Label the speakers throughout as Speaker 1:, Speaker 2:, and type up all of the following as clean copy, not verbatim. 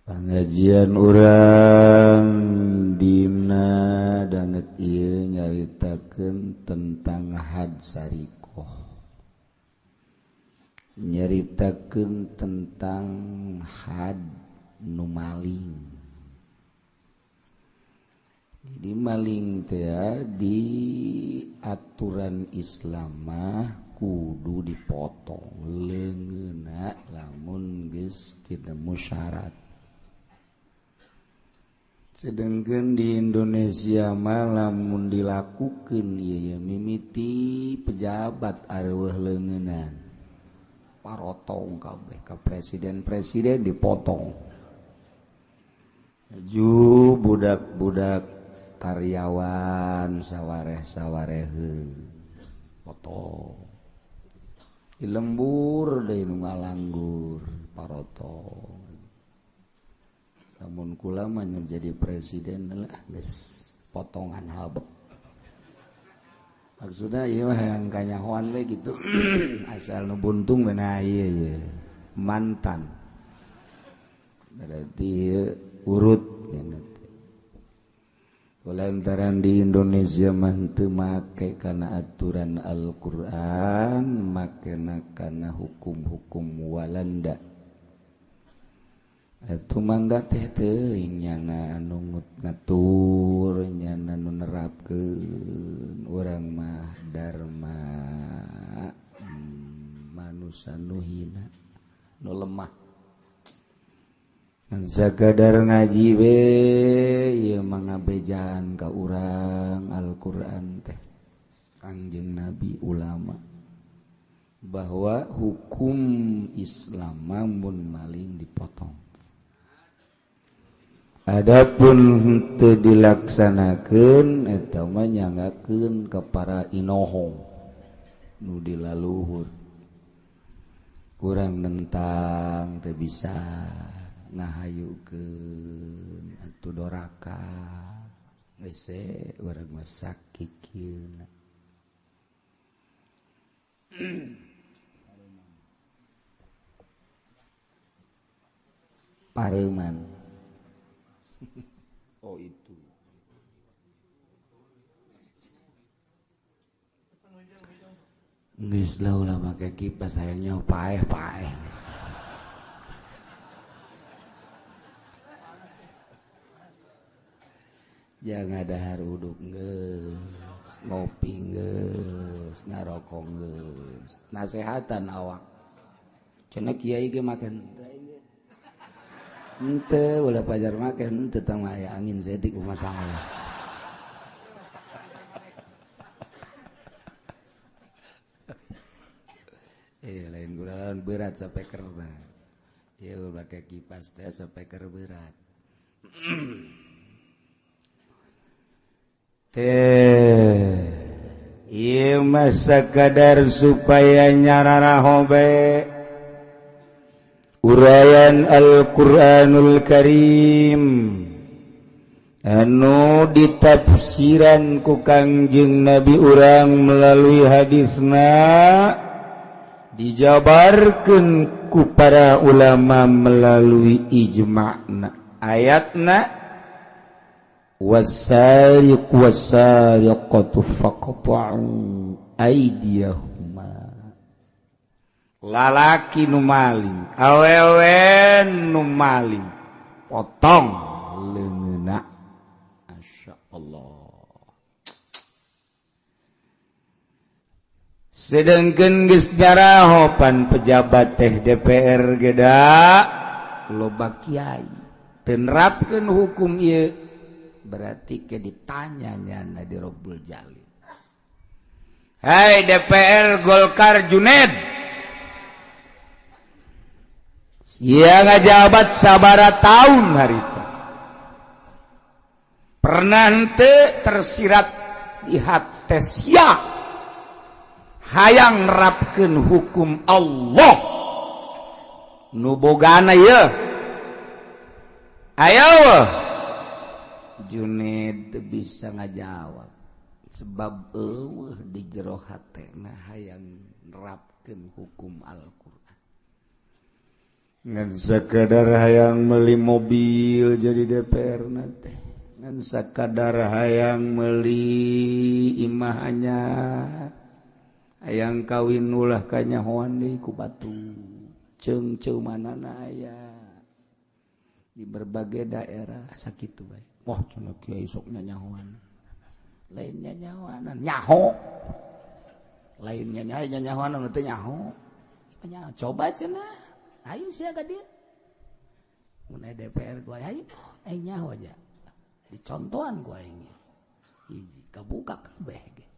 Speaker 1: Pengajian urang dina danget ieu nyaritakeun tentang had sarikoh, nyaritakeun tentang had nu maling. Jadi maling teh di aturan Islam mah kudu dipotong leungeunna lamun geus tinemu syarat. Sedangkan di Indonesia mah lamun dilakukeun ieu mimiti pejabat areueuh leungeunnan parotong kabeh ka presiden dipotong. Ju budak-budak karyawan sawareh-sawareheuh potong. Di lembur deui nu ngalanggur parotong. Namun kula mah jadi presiden lah geus potongan habet. Maksudna ieu mah hayang kanyahoan we gitu. Asal nu buntung beunah ieu mantan. Berarti urut nya. Kulantaran di Indonesia mah teu make kana aturan Al-Qur'an, makena kana hukum-hukum Walanda. Atuh mangga teh teuing nyana anu ngatur, nyana nu nerapkeun urang mah dharma manusa nu hina, nu lemah. Ngan sakadar ngaji we ieu mah ngabejaan ka urang Al-Qur'an teh. Kangjeng Nabi ulama bahwa hukum Islam mun maling dipotong. Adapun teu dilaksanakeun eta mah nyangakeun ka para inohong nu dilaluhur. Kurang nentang teu bisa ngahayukeun atuh doraka. Geus urang mah sakikieuna. Pareuman. Oh itu. Geus lah ulah make kipas sayangnya paeh-paeh. Jangan dahar uduk geus, ngopi geus, ngarokok geus. Nasehatan awak. Cenah kiai ge makan henteu ulah pajar make henteu tang aya angin setik kumaha salah. Lain gularan berat sampai kerna. Ieu make kipas teh sampai keur berat. Teh ieu mah sakadar supaya nyararaho bae uraian Al-Qur'anul Karim anu ditafsiran ku Kangjeng Nabi urang melalui hadisna dijabarkeun ku para ulama melalui ijma'na. Ayatna wasariq wasariqatu faqta'u aydiyahuma. Lalaki nu maling, awewe nu maling, potong leungeunna. Masyaallah. Sedengkeun geus jarahopan pejabat teh DPR geda loba kiai teu nerapkeun hukum ieu berarti ke ditanya nyana di Rabbul Jalil. Hai DPR Golkar Junaid, ia ngajabat sabara tahun harita. Pernah henteu tersirat di hate sia hayang nerapkeun hukum Allah nu bogana ieu. Aya Junaid teu bisa ngajawab sebab eueuh di jero hatena hayang nerapkeun hukum Al-Qur'an. ngan sakadar hayang meuli mobil jadi DPR nanti ngan sakadar hayang meuli imah anyar hayang kawin ulah kanyahoan deui ku batu ceung manana aya di berbagai daerah sakitu bae. Wah cenah kiai sok nyanyahoan. Lainnya nyahoanan nyaho. Lainnya nyahoanan teh nyaho. Coba cenah. Ayo sia ka dieu. Mun DPR gua ayo nyaho aja. Dicontohan gua aing. Hiji kabuka kabeh ge.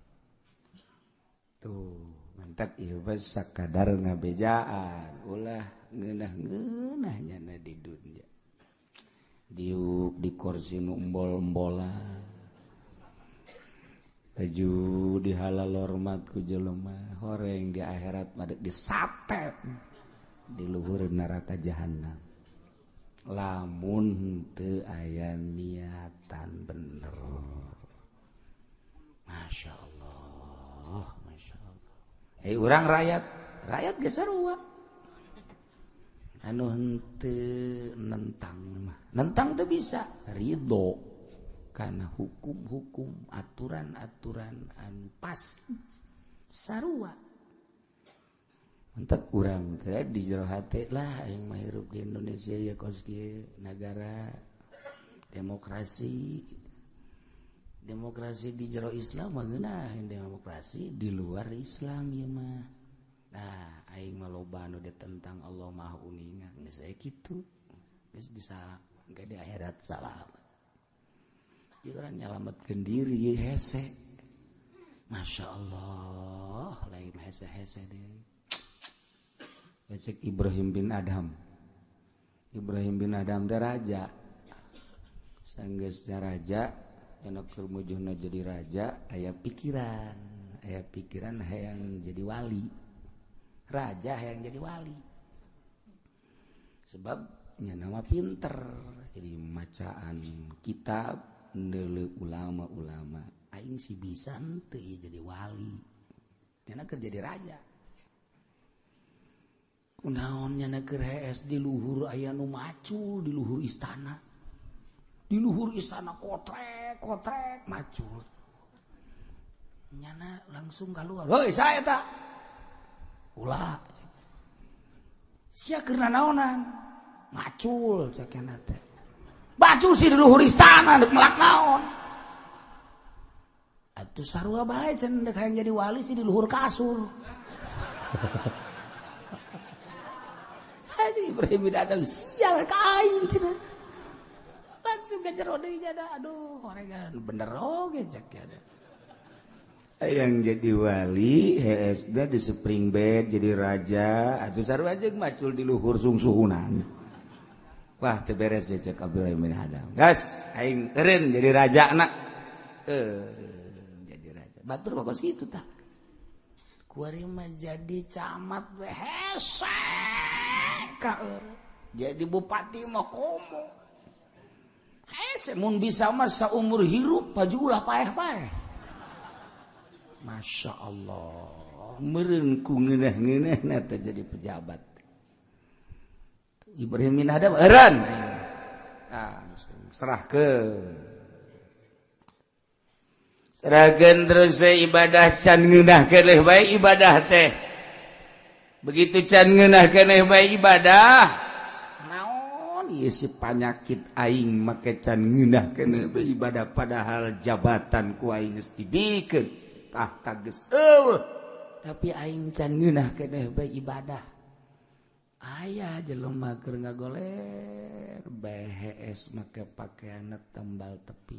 Speaker 1: Tuh, mantap ieu sakadar ngabejaan. Ulah ngeunah-ngeunah nyana di dunya. Diuk di kursi nu embol-embolan baju di halal hormat ku jelema horeng di akhirat made disate di luhur neraka jahanam lamun teu aya niatan bener. Masya Allah urang rakyat ge sarua anu henteu nentang teu bisa ridho kana hukum-hukum aturan-aturan anu pasti sarua entek urang teh di jero hate lah aing mah hirup di Indonesia ya kos kieu negara demokrasi di jero Islam mah geunah demokrasi di luar Islam ieu mah. Nah, aing mah loba anu ditentang Allah Maha Uningan geus aya kitu. Geus bisa engke di akhirat salamet. Ieu urang nyalametkeun diri hese. Masya Allah, lain hese-hese deui. Besek Ibrahim bin Adham. Ibrahim bin Adham teh raja. Sanggeus raja, anu keur mujudna jadi raja, aya pikiran hayang jadi wali. Raja yang jadi wali sebab nya nama pinter jadi macaan kitab neuleuh ulama-ulama aing si bisa teu jadi wali nya keur jadi raja kunaon nya keur hees di luhur aya nu macul di luhur istana kotrek macul nyana langsung keluar heuy saya tak ulah sia keur naonan macul cekena teh bacul si di luhur istana deuk melak naon atuh sarua bae cenah deuk hayang jadi wali si di luhur kasur. Hadi Ibrahim bin Adham sial ka aing cenah langsung ka jero deui jada aduh horegan bener oge cek ada yang jadi wali HSD di spring bed jadi raja atuh sarua jeung macul di luhur sungsuhunan. Wah teu beres ya cek Ibrahim bin Adham. Gas aing eureun jadi rajana. Jadi raja. Batur bakos kitu tah. Kuari mah jadi camat we hese ka eureun. Jadi bupati mah komo. Hese mun bisa mah saumur hirup pajulah paeh-paeh. Masya Allah meureun ku ngeunah-ngeunahna teh jadi pejabat. Ibrahim bin Adham eureun serahkeun terus ibadah can ngeunahkeun leuh bae ibadah teh begitu can ngeunahkeun leuh bae ibadah naon ieu si panyakit aing make can ngeunahkeun leuh bae ibadah padahal jabatan ku aing geus dibikeun tahta geus eueuh tapi aing can ngeunahkeun leuh bae ibadah aya jelema keur ngagoler BHS make pakaianna tembal tepi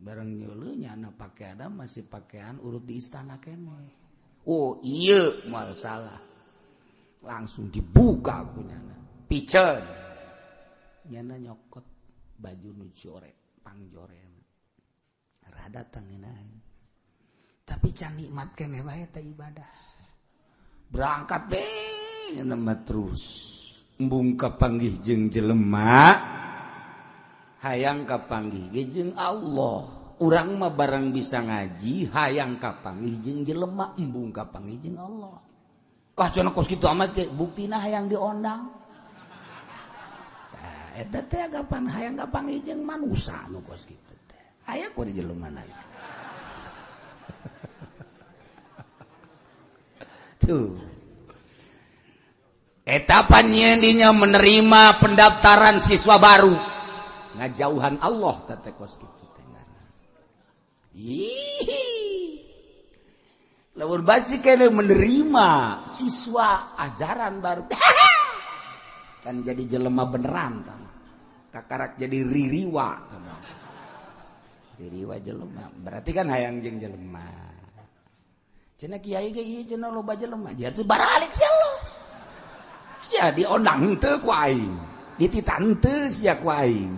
Speaker 1: bareng nyeuleuh nya pakaianna masih pakaian urut di istana keneh. Oh ieu moal salah langsung dibuka kunyana piceun nyana nyokot baju nu jorek pangjoren rada tangeunaan tapi can nikmat keneh wae teh ibadah berangkat deh nama terus embung kapanggih jeung jelema hayang kapanggih ge jeung Allah urang mah barang bisa ngaji hayang kapanggih jeung jelema embung kapanggih jeung Allah kah cenah kos kitu amat teh buktina hayang diondang eta teh gampang hayang gampang jeung manusa nu kos kitu teh aya ku di jelema aya tuh eta panyendinya menerima pendaftaran siswa baru ngajauhan Allah teh kos kitu teh lamun basi kene menerima siswa ajaran baru kan jadi jelema beneran tama kakarak jadi ririwa tama ririwa jelema berarti kan hayang jeung jelema cenah kiai ge ieu cenah loba jelema dia tuh baralik sia lo sia diondang teu ku aing dititan teu sia ku aing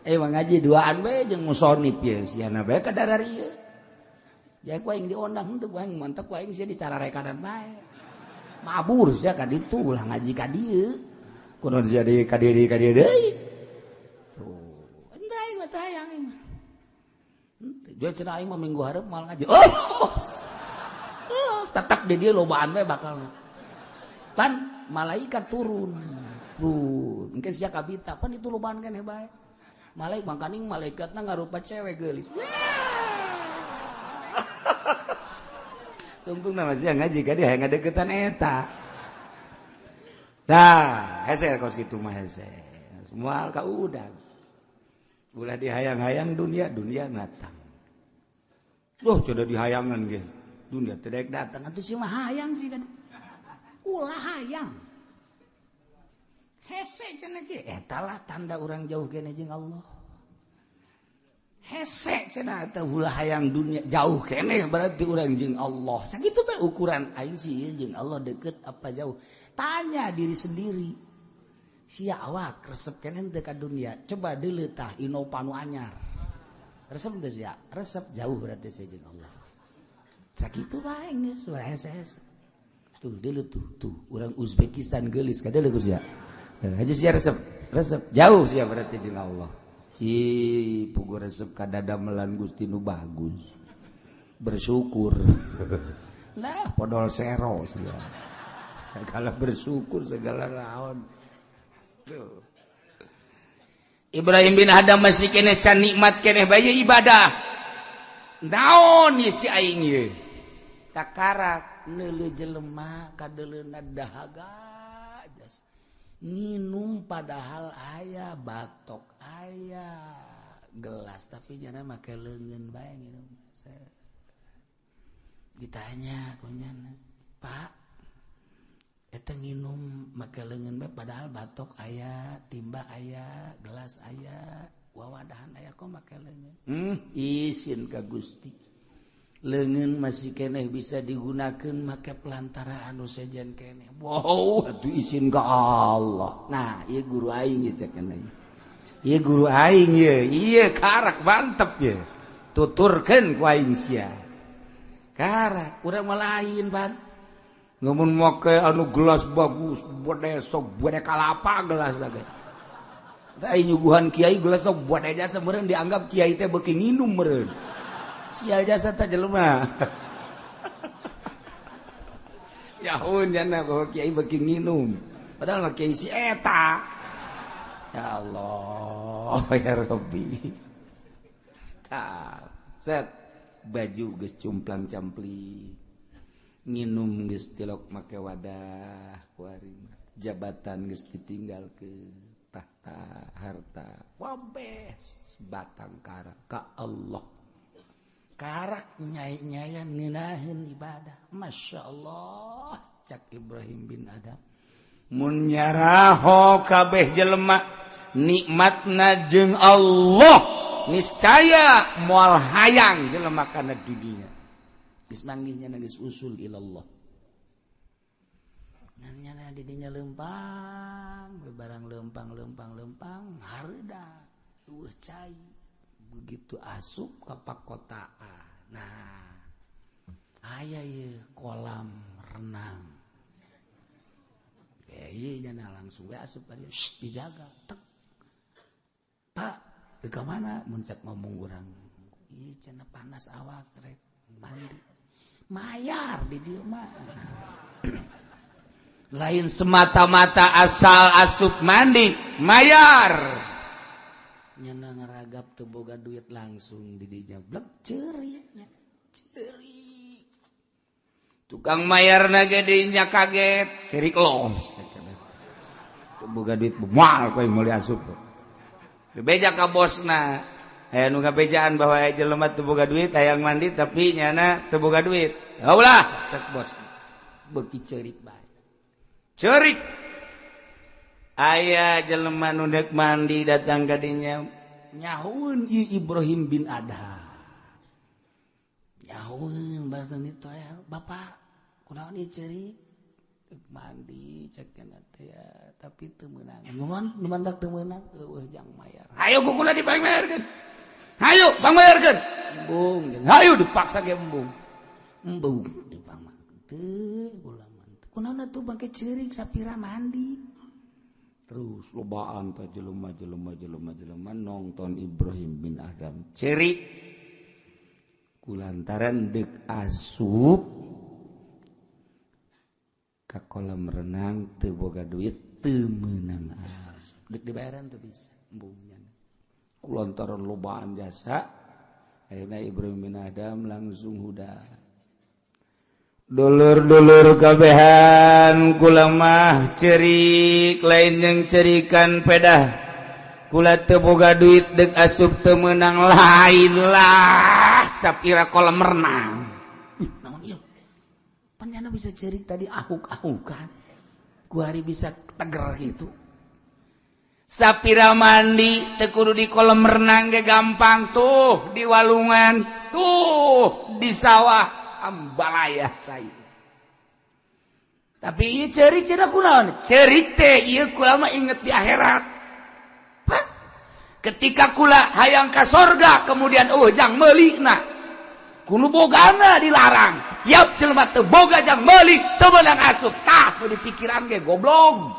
Speaker 1: mah ngaji duaan we jeung musonib ye sia na bae kadadari ieu ya ku aing diondang teu ku aing mantep ku aing sia dicararekadan bae mabur sia ka ditu ulah ngaji ka dieu kunaon jadi ka diri deui tuh entah aing mah teh hayang aing mah dia cenah aing mah minggu hareup moal ngaji tetap di dia lobaan we bakal pan malaikat turun engke sia kabita pan itu lobaan keneh bae malaikat mangkaning malaikatna ngarupa cewek geulis tungtung nama sia ngaji ka dia hayang ngadeukeutan eta dah hese kos kitu mah hese semua ka udah ulah dihayang-hayang dunia datang sudah dihayangan ge dunia teu daek datang atuh si mah hayang sih kan ulah hayang hese cenah ge eta lah tanda urang jauh kene jeung Allah hese cenah eta ulah hayang dunia jauh kene berarti urang jeung Allah sakitu bae ukuran aing sih jeung Allah deket apa jauh tanya diri sendiri sia awak resep kene teu ka dunia coba deuleu tah inopa nu anyar resep teu sia resep jauh berarti sia jeung Allah sakitu bae geus ulah hese-hese tuh deuleu tuh urang Uzbekistan geulis ka deuleu sia haju sia resep jauh sia berarti jeung Allah puguh resep ka dadamelan Gusti nu bagus bersyukur lah podol sero sia kalau bersyukur segala naon tuh Ibrahim bin Adam masih kene can nikmat kene bae ibadah naon si aing ye takarak neuleuh jelema kadeuleuna dahaga jas nginum padahal aya batok aya gelas tapi nyana make leungeun bae nginum ditanya kunyana Pak eta nginum make leungeun bae padahal batok aya timba aya gelas aya wawadahan aya kok make leungeun isin ka Gusti leungeun masih keneh bisa digunakeun make pelantara anu sejen keneh wow atuh isin ka Allah nah ieu guru aing ieu cenah ieu guru aing ieu karak mantep ye tuturkeun ku aing sia karak urang mah lain pan ngamun make anu gelas bagus bode sok bode kalapa gelasage tah nyuguhan kiai gelas sok bode jasa meureun dianggap kiai teh beuki nginum meureun sial jasa teh jelema yaun jana bahwa kiai beuki nginum padahal mah kiai si eta ya Allah ya Rabbi tah set baju geus cumplang-campli nginum geus tilok make wadah kuari jabatan geus ditinggalkeun tahta harta wabeh batang karak ka Allah karak nyai-nyayan ngeunaheun ibadah masyaallah cak Ibrahim bin Adam mun nyaraho kabeh jelema nikmatna jeung Allah niscaya moal hayang jelema kana dunia geus manggihnya geus usul ilallah nanya di dinya lempang barang lempang hareuda eueuh cai begitu asup ka pakotaan nah aya ye kolam renang ieu nya langsung we asup ka dieu dijaga tek Pak ke mana mun cek ngomong urang ieu cenah panas awak rek mandi mayar di dieu mah lain semata-mata asal asup mandi mayar nyana ngaragap teu boga duit langsung di dinya blek ceuriknya ceurik tukang mayarna ge dinya kaget cerik los teu boga duit moal koe meuli asup bebeja ka bosna aya nu ngabejaan bahwa aya jelema teu boga duit hayang mandi tapi nyana teu boga duit heulah cek bosna beuki ceurik bae cerik aya jelema nu dek mandi datang ka dinya nyahueun ieu Ibrahim bin Adham nyahueun bahasa itu aya bapak kunaon ieu cerik dek mandi cek kana teh ya tapi teu meunang nu mandak teu meunang eueuh jang mayar hayo kukula dibayarkeun hayo pangbayarkeun embung hayo dipaksa ge embung teu kula kunaon atuh bangke ceurik sapira mandi terus lobaan teh jelema nongton Ibrahim bin Adham ceurik kulantaran deuk asup ka kolam renang teu boga duit teu meunang asup deuk dibayaran teu bisa embungnya kulantaran lobaan jasa ayeuna Ibrahim bin Adham langsung huda dulur-dulur kabehan kula mah cerik lain yang cerikan pedah kula teu boga duit deuk asup teu meunang lain lah sapira kolam renang naon ieu panjana bisa cerik tadi ahuk-ahukan ku hari bisa teger gitu sapira mandi teu kudu di kolam renang ge gampang tuh di walungan tuh di sawah ambalayah cai tapi ieu ceurik cenah kunaon ceurik teh ieu kula mah inget di akhirat ketika kula hayang ka sorga kemudian jang meulina kudu bogana dilarang setiap jelema teu boga jang meuli teu meunang asup tah nu dipikiran ge goblok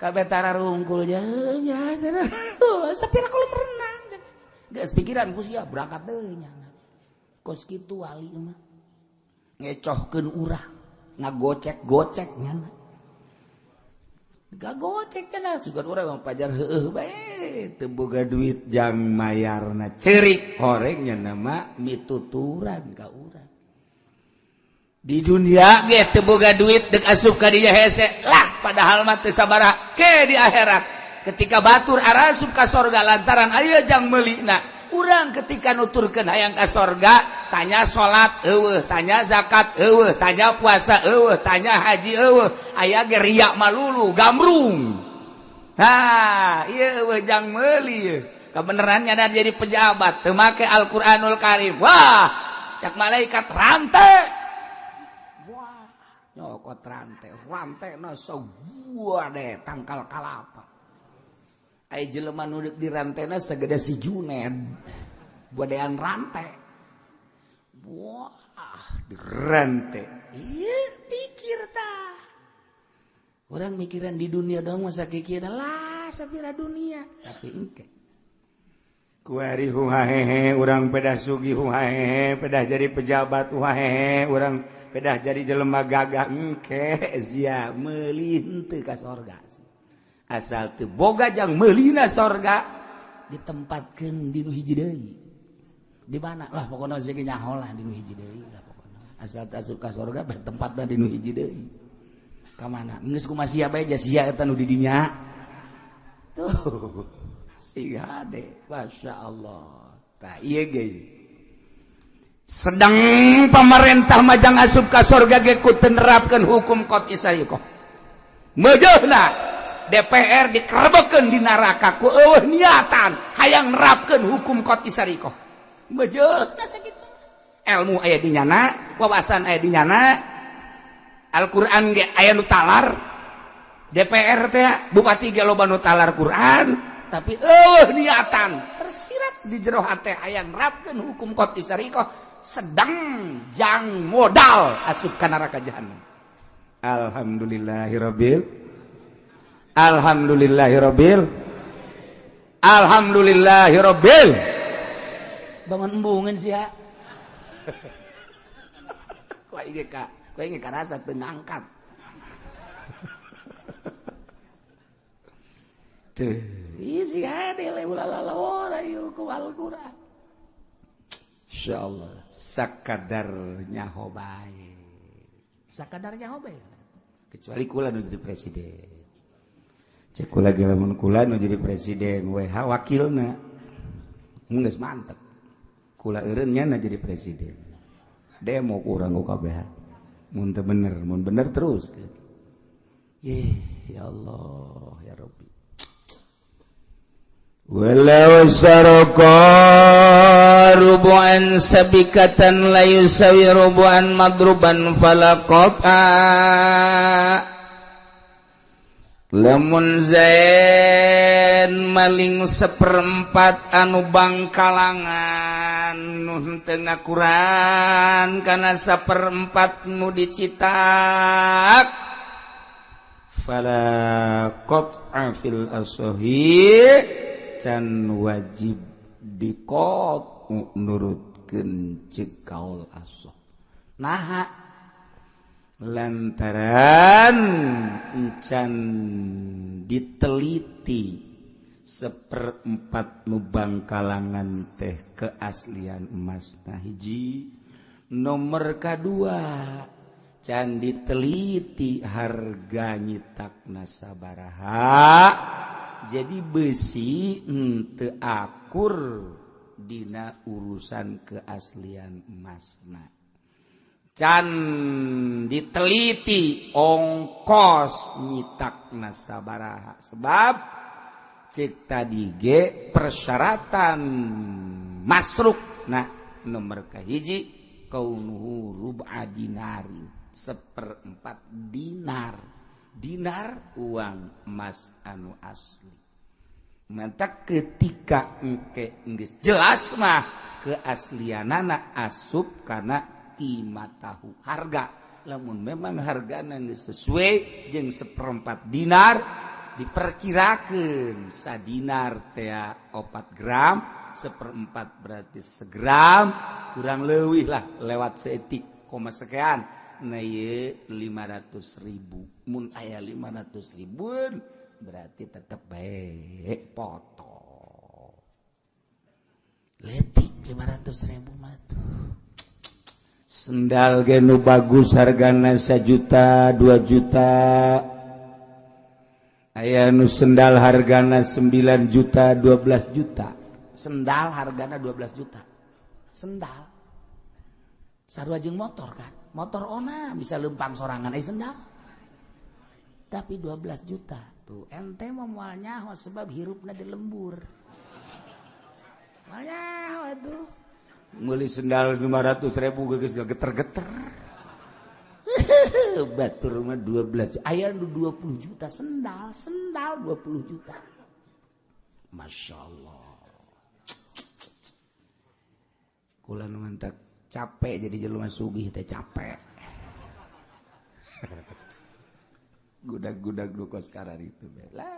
Speaker 1: kabeh tararungkul nya cenah sapira kolam renang geus pikiran ku sia berangkat deui nya kos kitu wali mah ngecohkeun urang ngagocek-gocek nyana gagocek cenah sugan urang pajar heueuh bae teu boga duit jang mayarna ceurik horeng nyana mah mituturan ka urang di dunia ge teu boga duit deuk asup ka dinya hese lah padahal mah teu sabaraha ke di akhirat ketika batur arasup ka sorga lantaran aya jang meulina urang ketika nuturkeun hayang ka sorga tanya salat eueuh tanya zakat eueuh tanya puasa eueuh tanya haji eueuh aya ge riya malulu gambrung ieu eueuh jang meuli kabenerannya dan jadi pejabat teu make Al-Qur'anul Karim wah cak malaikat rantai wah nyokot rantai na sabuah deh tangkal kalapa ai jelema nu deuk di rantena sagede si Juned bodean rantai wah di rantai ieu pikir tah urang mikiran di dunia doang masa kikira lah sapira dunia tapi engke ku hari huhahehe urang pedah sugih huhahehe pedah jadi pejabat huhahehe urang pedah jadi jelema gagah engke sia meuli henteu ka sorga asal teu boga jang meulina sorga ditempatkeun di nu hiji deui di mana lah pokona zege nyaho lah di nu hiji deui lah pokona asal teu asup ka sorga bae tempatna di nu hiji deui ka mana geus kumaha sia bae jas sia eta nu di dinya tuh siga de masyaallah tah ieu ge sedang pamarentah majang asup ka sorga ge ku teu nerapkeun hukum qot isariqah meujeuhna DPR dikerebekeun di neraka ku eueuh niatan hayang nerapkeun hukum qot isariqah bejeutna sakitu ilmu aya di nyana wawasan aya di nyana Al-Qur'an ge aya nu talar DPR teh bupati ge loba nu talar Qur'an tapi eueuh niatan tersirat di jero hate hayang nerapkeun hukum qot isariqah sedang jang modal asup ka neraka jahanam alhamdulillahirabbil bangun embungan sih ya kau ingin karasa tengangkat teu isi hade le ulalala ayo ku Al-Qur'an insyaallah sakadarnya hobae kecuali kula nu jadi presiden cek kula ge lamun kula nu jadi presiden WH wakilna geus mantep kula eureun nya jadi presiden demo ku urang ku kabeh mun teu bener mun bener terus ya Allah ya Rabbi walau sarqa rubu'an sabikatan la yusawi rubu'an madruban falaqata lamun zain maling seperempat anu bangkalangan nu teu ngakuran kana saperempat nu dicitak fala qat'a fil asahi can wajib diqat nurutkeun ceuk kaul asah naha lantaran can diteliti seperempat nu bangkalangan teh keaslian emas nah hiji nomor kadua can diteliti harga nyitakna sabaraha jadi besi teu akur dina urusan keaslian emasna can diteliti ongkos nyitakna sabaraha sebab cek tadi ge persyaratan masruk nah nomor kahiji kaunuhu rub'a dinarin seperempat dinar uang emas anu asli mantap ketika engke geus jelas mah keaslianana asup kana qimatahu harga lamun memang hargana geus sesuai jeung seperempat dinar diperkirakeun sadinar teh 4 gram seperempat berarti segram kurang leuwih lah lewat seetik koma sekian nah ye 500.000 mun aya 500.000 berarti tetep bae foto letik 500.000 mah sendal ge nu bagus hargana 1 juta 2 juta aya nu sendal hargana 9 juta 12 juta sendal hargana 12 juta sendal sarua jeung motor kan motor ona bisa lempang sorangan sendal tapi 12 juta tuh ente mah moal nyaho sebab hirupna di lembur moal nyaho atuh meuli sendal 500.000 geus geter-geter batur mah 12 aya nu 20 juta sendal 20 juta Masya Allah kula nu mantak capek jadi jelema sugih teh capek gudag-gudag nu kos karar itu lah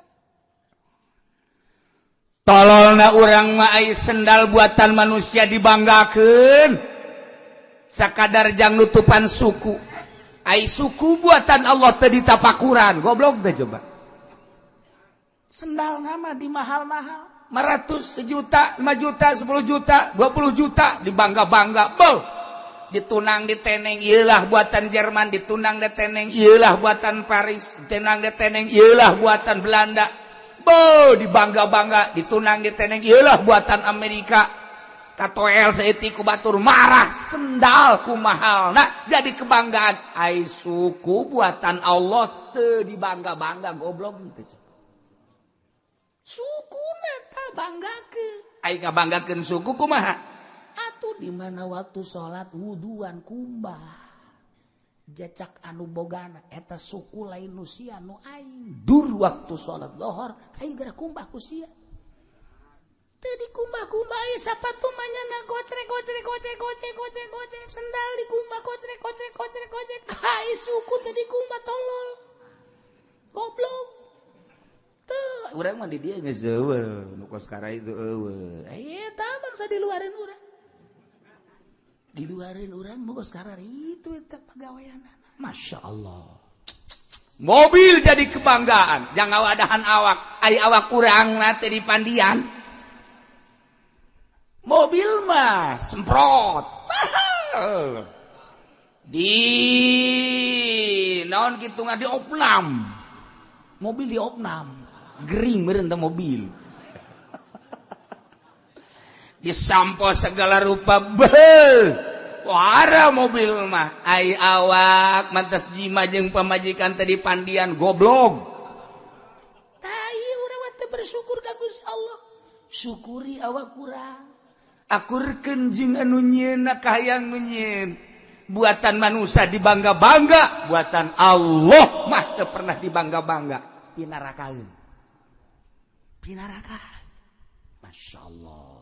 Speaker 1: tololna urang mah ai sendal buatan manusia dibanggakeun sakadar jang nutupan suku ai suku buatan Allah teu ditapakuran goblok teh coba sendal nama di mahal-mahal 500 sejuta 5 juta 10 juta 20 juta dibangga-bangga bol ditunang diteneng ieulah buatan Jerman ditunang diteneng ieulah buatan Paris ditunang diteneng ieulah buatan Belanda bol dibangga-bangga ditunang diteneng ieulah buatan Amerika katoel saeutik ku batur marah sendal ku mahalna jadi kebanggaan ai suku buatan Allah teu dibangga-bangga goblok teh sukuna tah banggakeun ai ngabanggakeun suku kumaha atuh di mana waktu salat wuduan kumbah jacak anu bogana eta suku lain nu sia nu aing dur waktu salat lohor aing gara kumbah ku sia teu dikumbah-kumbah aya sapatu manyana gocrek sendal dikumbah gocrek ai suku teu dikumbah tolol goblok urang mah di dieu geus eueuh nu kos kara itu eueuh eta bangsa diluareun urang mah kos kara itu eta pagaweanana Masya Allah Mobil jadi kebanggaan, jangan wadahan awak, awak kurang nanti di pandian. Mobil mah semprot, mahal. Di naon kitu di opnam. Mobil di opnam. Gering meureun mobil. Disampo segala rupa wara mobil mah ai awak mantas jima jeung pamajikan tadi pandian goblok. Tai urang teh bersyukur ka Gusti Allah. Syukuri awak kurang. Akurkeun jeung anu nyieun ka hayang nu nyieun. Buatan manusia dibangga-bangga, buatan Allah mah teu pernah dibangga-bangga. Pinarakaeun. Pinarakaeun. Masyaallah.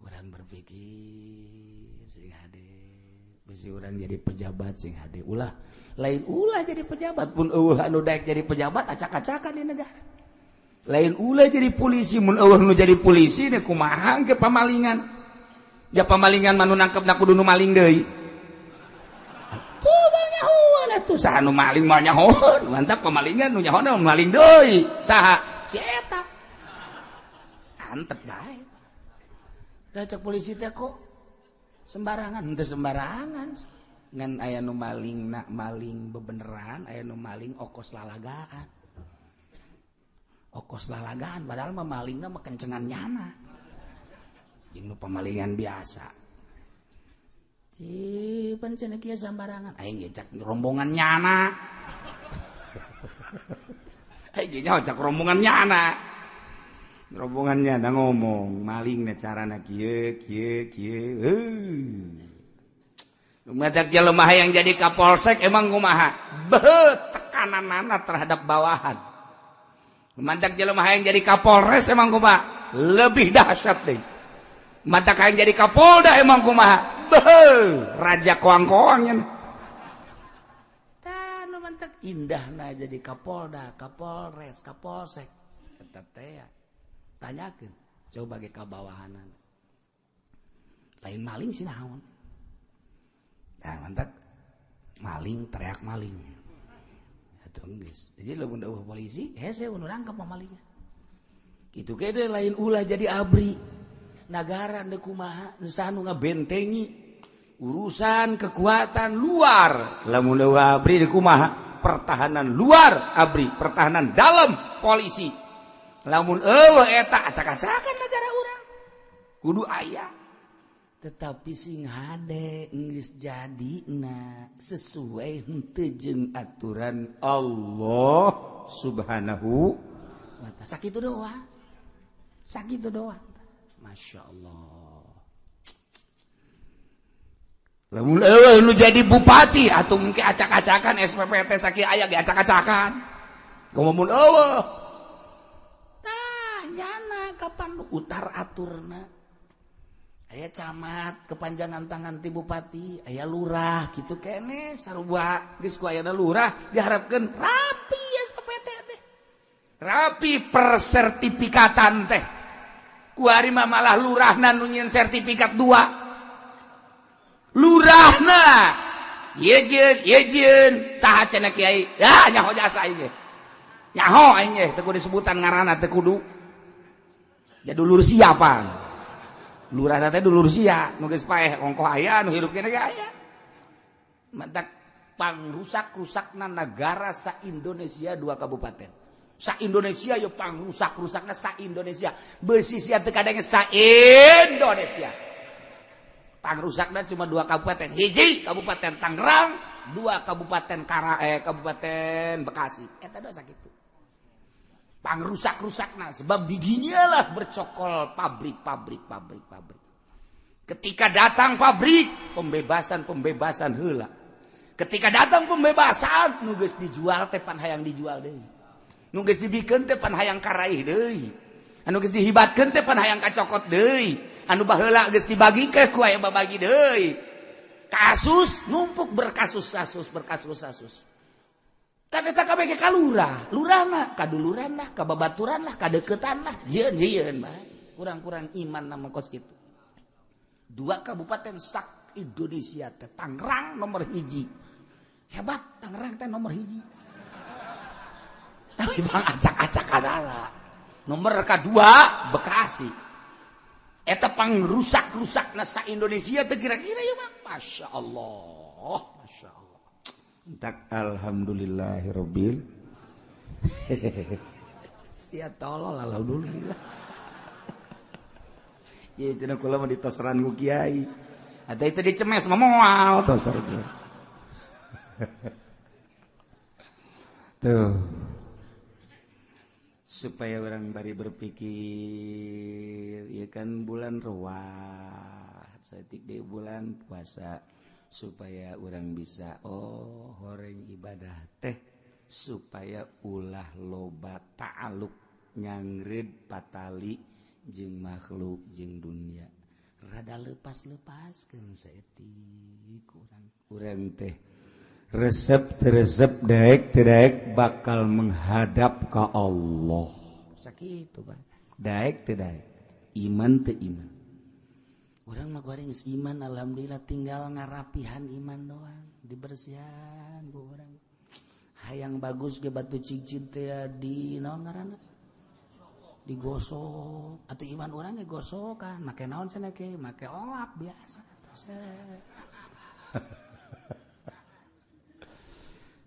Speaker 1: Orang berpikir sing hade, bisi orang jadi pejabat sing hade ulah. Lain ulah jadi pejabat pun eueuh anu daek jadi pejabat acak-acakan di negara. Lain ulah jadi polisi mun eueuh nu jadi polisi teh kumaha ke pamalingan. Ya pamalingan manu nangkepna kudu nu maling deui. Tuh nyahoan atuh saha nu maling mah nyahoan, mantap pamalingan nu nyahoan nu maling deui. Saha? Si eta. Antep bae. Da cek polisi teh kok sembarangan, henteu sembarangan. Ngan aya nu maling nak maling bebeneran, aya nu maling okos lalagaan. Okos lalagaan padahal mah malingna mah kencengan nyana. Jeung nu pamalingan biasa. Ci pancen kieu sambarangan. Aing ge cak rombongan nyana. Aing ge cak rombongan nyana. Rombongan nyana ngomong, maling na carana kieu. Madak jelema hayang jadi kapolsek emang kumaha? Beut tekananana terhadap bawahan. Madak jelema hayang jadi kapolres emang kumaha? Lebih dahsyat deui. Mata kain jadi kapolda emang kumaha? Raja koang-koangnya. Tah nu mantek indahna jadi kapolda, kapolres, kapolsek. Tetep teh tanyakeun coba ge ka bawahanan. Lain maling sih naon? Nah, mantek maling teriak maling. Atuh geus. Jadi lamun eueuh polisi, hese nu nangkep mamalingnya. Kitu ge lain ulah jadi abri. Negara nu kumaha nu sanu ngabentengi urusan kekuatan luar lamun abri kumaha pertahanan luar abri pertahanan dalam polisi lamun eueuh eta acak-acakan negara urang kudu aya tetapi sing hade geus jadina sesuai henteu jeung aturan Allah Subhanahu wa taala sakitu doang Masya Allah. Lamun eueuh nu jadi bupati atuh engke acak-acakan SPPT sakieu aya ge acak-acakan. Kumaha mun eueuh? Tah nyana kapan utar aturna. Aya camat kepanjangan tangan ti bupati, aya lurah kitu keneh sarua geus ku ayana lurah diharapkeun rapi SPPT teh. Rapi persertifikatan teh. Kuari mah malah lurahna nu nyieun sertifikat 2. Lurahna yejeun saha cenah kiai ya nyaho jasa aing ge nyaho aing ge teu kudu disebutan ngaranna teu kudu ya dulur siapa lurahna teh dulur sia nu geus paeh ongkoh aya nu hirup kene ge aya mantak pangrusak-rusakna negara sa Indonesia 2 kabupaten sa Indonesia yo pangrusak-rusakna sa Indonesia beusi sia teu kadenge sa Indonesia pangrusakna cuma 2 kabupaten hiji Kabupaten Tangerang 2 Kabupaten Kabupaten Bekasi eta doa sakitu pangrusak-rusakna sebab di dinya lah bercokol pabrik ketika datang pabrik pembebasan heula ketika datang pembebasan nu geus dijual teh pan hayang dijual deui nu geus dibikeun teh pan hayang karaih deui anu geus dihibatkeun teh pan hayang kacokot deui anu baheula geus dibagikeun ku aya babagi deui kasus numpuk berkasus kan eta kabeh ka lurahna kaduluranna kababaturanna kadeuketanna jieun bae kurang-kurang iman nama kos kitu 2 kabupaten sak Indonesia teh Tangerang nomor 1
Speaker 2: hebat Tangerang teh nomor hiji. Tapi bang acak-acak adalah nomor kedua Bekasi. Eta pang rusak-rusak nasa Indonesia teh kira-kira ya bang. Masya Allah.
Speaker 1: Tak alhamdulillahirabbil.
Speaker 2: Sia tolol alhamdulillah.
Speaker 1: Ieu cenah kula mah ditoseran ku kiai. Ada itu dicemes mah moal toser. Tuh. Supaya orang bari berpikir ya kan bulan Rewah saeutik di bulan puasa supaya orang bisa horeng ibadah teh supaya ulah loba ta'aluk nyangreud patali jeung makhluk jeung dunia rada lepas-lepaskeun saeutik urang teh resep daek bakal menghadap ke Allah.
Speaker 2: Sakitu Bang.
Speaker 1: Daek iman teu iman.
Speaker 2: Urang mah goreng iman alhamdulillah tinggal ngarapihan iman doang, dibersihan ku urang. Hayang bagus ge batu cicit teh di naon ngaranna? Digosok. Atuh iman urang ge gosokan, make naon cenah ge? Make lap biasa.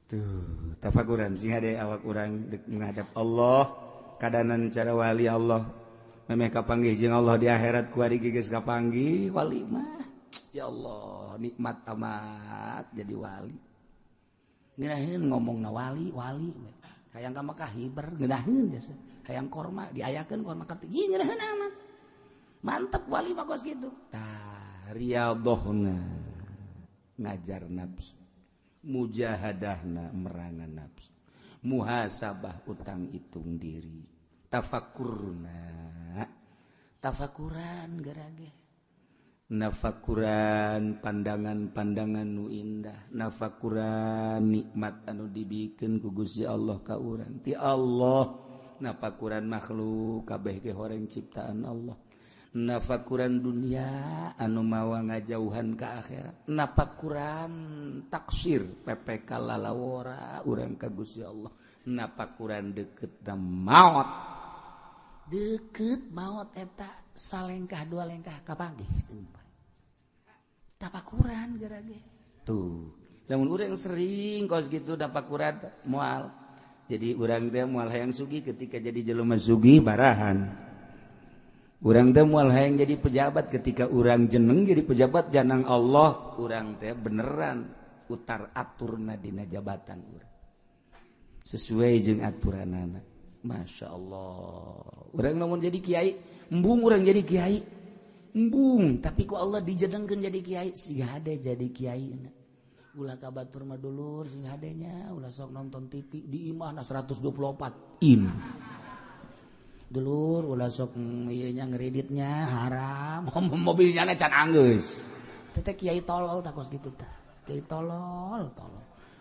Speaker 1: Tuh, tafakuran sing hade awak urang dek menghadap Allah, kadanan cara wali Allah. Memeh kapanggih jeung Allah di akhirat ku ari geus kapanggih wali mah. Ya Allah, nikmat amat jadi wali. Ngeunaheun ngomongna wali. Hayang ka Mekah hiber ngeunaheun biasa. Hayang korma diayakeun korma ka tinggi ngeunaheun amat. Mantep wali mah kos kitu. Tah, riyadhahna ngajar nafsu. Mujahadahna merangan nafsu, muhasabah utang hitung diri, tafakuran gerage, nafakuran pandangan nu indah, nafakuran nikmat anu dibikeun ku Gusti Allah ka urang ti Allah, nafakuran makhluk kabeh ge horeng ciptaan Allah. Nafakuran dunia anu mawa ngajauhan ke akhirat, nafakuran taksir PPK lalawora urang ka Gusti Allah, nafakuran deket maut eta salengkah dua lengkah kapanggih tafakuran gerage tuh lamun urang sering kos gitu nafakuran moal jadi urang teh moal hayang sugih ketika jadi jelema sugih barahan. Urang teh moal hayang jadi pejabat ketika urang jeneng jadi pejabat janang Allah urang teh beneran utar aturna dina jabatan urang sesuai jeung aturanana. Masya Allah urang lamun jadi kiai embung urang jadi kiai embung tapi ku Allah dijenengkeun jadi kiai siga hade jadi kiai ulah ka batur mah dulur siga hadenya ulah sok nonton TV di imahna 124 im dulur ulah sok ieu nya ngreditnya haram mobilnya can anggeus teh kiai tolol tah kos kitu tah kiai tolol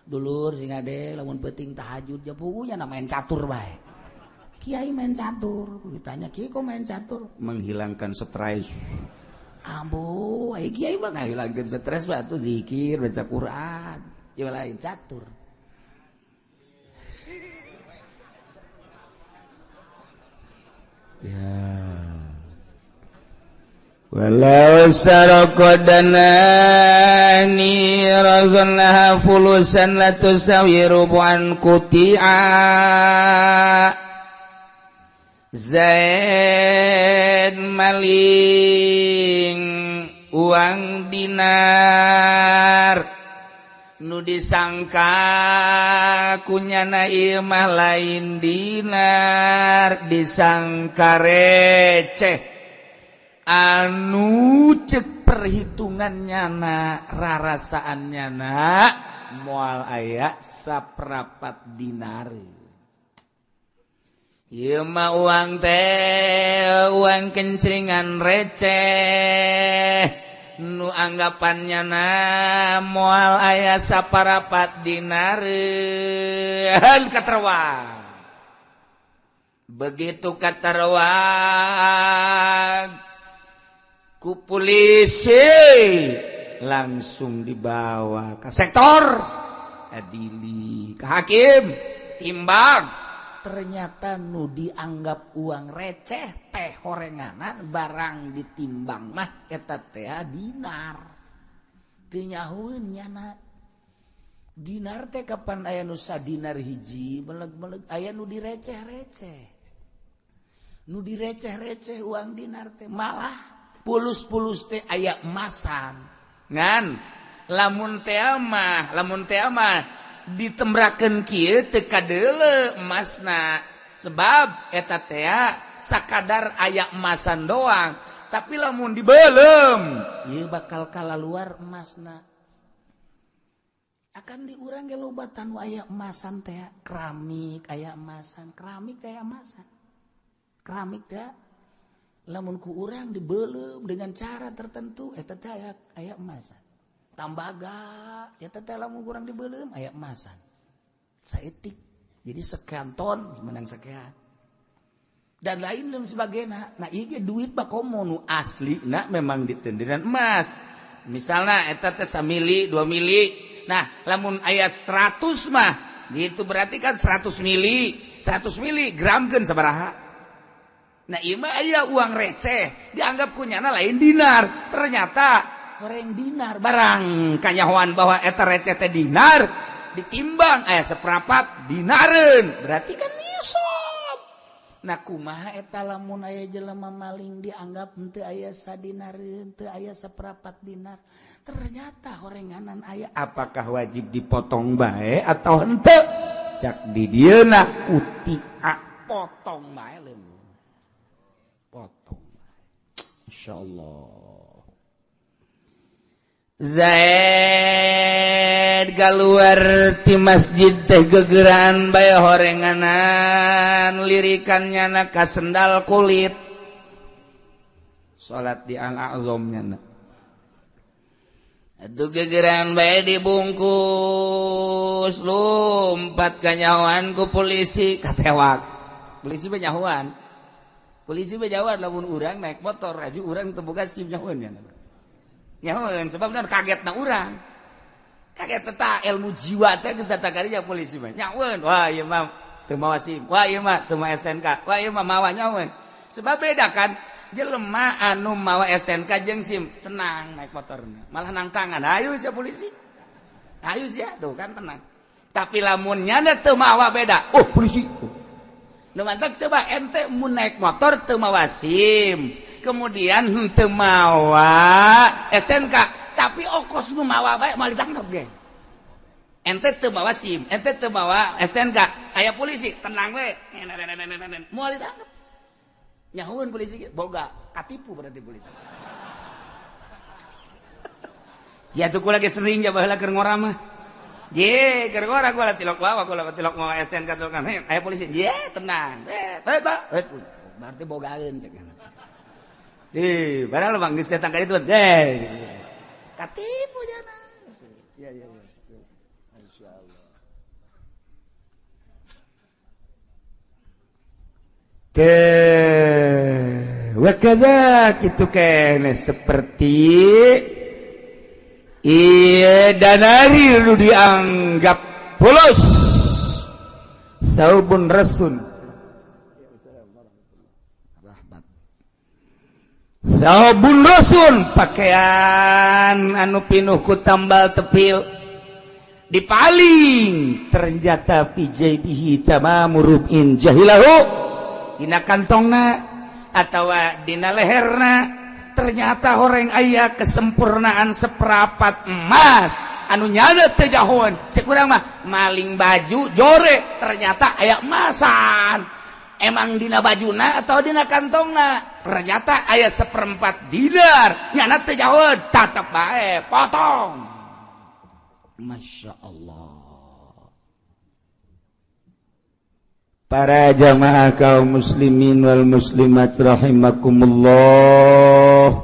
Speaker 1: dulur sing ade lamun peuting tahajud ja pugunya main catur bae kiai main catur ditanya kiai kok main catur menghilangkan stres
Speaker 2: ambo ai kiai mah ngahilangkeun stres bae atuh zikir baca Quran ieu lain catur.
Speaker 1: Ya. Walau sarokodanani razanlah fulusan la tusawi rubu'an quti'a Zaid maling uang dinar nu disangka kunyana ieu mah lain dinar disangka receh anu cek perhitungannya na rarasaannya na moal aya saprapat dinar ieu mah uang teh uang kencringan receh nu anggapannya na moal aya saparapat dinareun katerwang begitu katerwang ku polisi langsung dibawa ke sektor adili ka hakim timbang.
Speaker 2: Ternyata nu dianggap uang receh teh horenganan barang ditimbang mah eta teh dinar. Teu nyahoeun nyana. Dinar teh kapan aya nu sadinar hiji, meleg-meleg aya nu direceh-receh. Nu direceh-receh uang dinar teh malah pulus-pulus teh aya emasan.
Speaker 1: Ngan lamun teh mah ditembrakeun kieu teu kadeule emasna sebab eta teh sakadar aya emasan doang tapi lamun dibeulem
Speaker 2: ieu bakal kalaluar emasna akan diurang ge lobatan aya emasan teh keramik aya emasan keramik teh emasan keramik teh lamun ku urang dibeulem dengan cara tertentu eta teh aya emasan tambaga ya teteh lamun kurang dibeulem aya emasan saeutik jadi sekian ton menang sekian dan lain sebagainya. Nah ieu duit bakomo nu aslina memang ditenderan emas misalna eta teh 1 mili 2 mili nah lamun aya 100 mah gitu berarti kan 100 mili gramkeun sabaraha. Nah ieu mah aya uang receh dianggap kunyana lain dinar ternyata goreng dinar barang kanyahoan bahwa eta receh teh dinar ditimbang aya seprapat dinareun berarti kan nisab. Nah kumaha eta lamun aya jelema maling dianggap henteu aya sadinareun teu aya seprapat dinar ternyata horenganan aya
Speaker 1: apakah wajib dipotong bae atau henteu cak di dieuna utia
Speaker 2: potong bae leungeun potong insyaallah.
Speaker 1: Zaid galuar ti masjid teh gegeran bae horenganan lirikannya na ka sendal kulit salat di al-a'zam nya atuh gegeran bae dibungkus lumpat ka nyahoan ku polisi katewak polisi bae nyahoan lamun urang naik motor aju urang teu boga SIM nyahoan nya nyahoeun sebab naon kagetna urang kaget eta ilmu jiwa teh geus datang ka dieu polisi mah nyahoeun wah ieu mah teu mawa SIM wah ieu mah teu mawa STNK wah ieu mah mawa nyahoeun sebab beda kan jelema anu mawa STNK jeung SIM tenang naik motorna malah nangtangan hayu sia polisi hayu sia tuh kan tenang tapi lamun nyana teu mawa beda polisi nu mantap coba ente mun naik motor teu mawa SIM kemudian henteu mawa STNK tapi ongkos nu mawa bae mal ditangkap ge ente teu mawa SIM ente teu mawa STNK aya polisi tenang we moal ditangkap nyahoeun polisi ge boga katipu berarti polisi ya tuh kula ge sering baheula keur ngora mah ye keur ngora kula tilok mawa STNK tulok kan aya polisi ye tenang berarti bogaeun cek padahal bang geus datang ka ditu katipu jana. Ya. Masyaallah. Wakadha kitu kene seperti danari nu dianggap polos saubun rasul sabun rasul pakaian anu pinuh ku tambal tepil dipaling ternyata fi jaibihi tamamurubin jahilahu dina kantongna atawa dina leherna ternyata horeng aya kesempurnaan seprapat emas anu nyana teu jahoeun cek urang mah maling baju jore ternyata aya emasan emang dina bajuna atau dina kantongna ternyata aya 1/4 dinar nyana teu jahoeun tatep bae potong. Masya Allah. Para jamaah kaum muslimin wal muslimat rahimakumullah,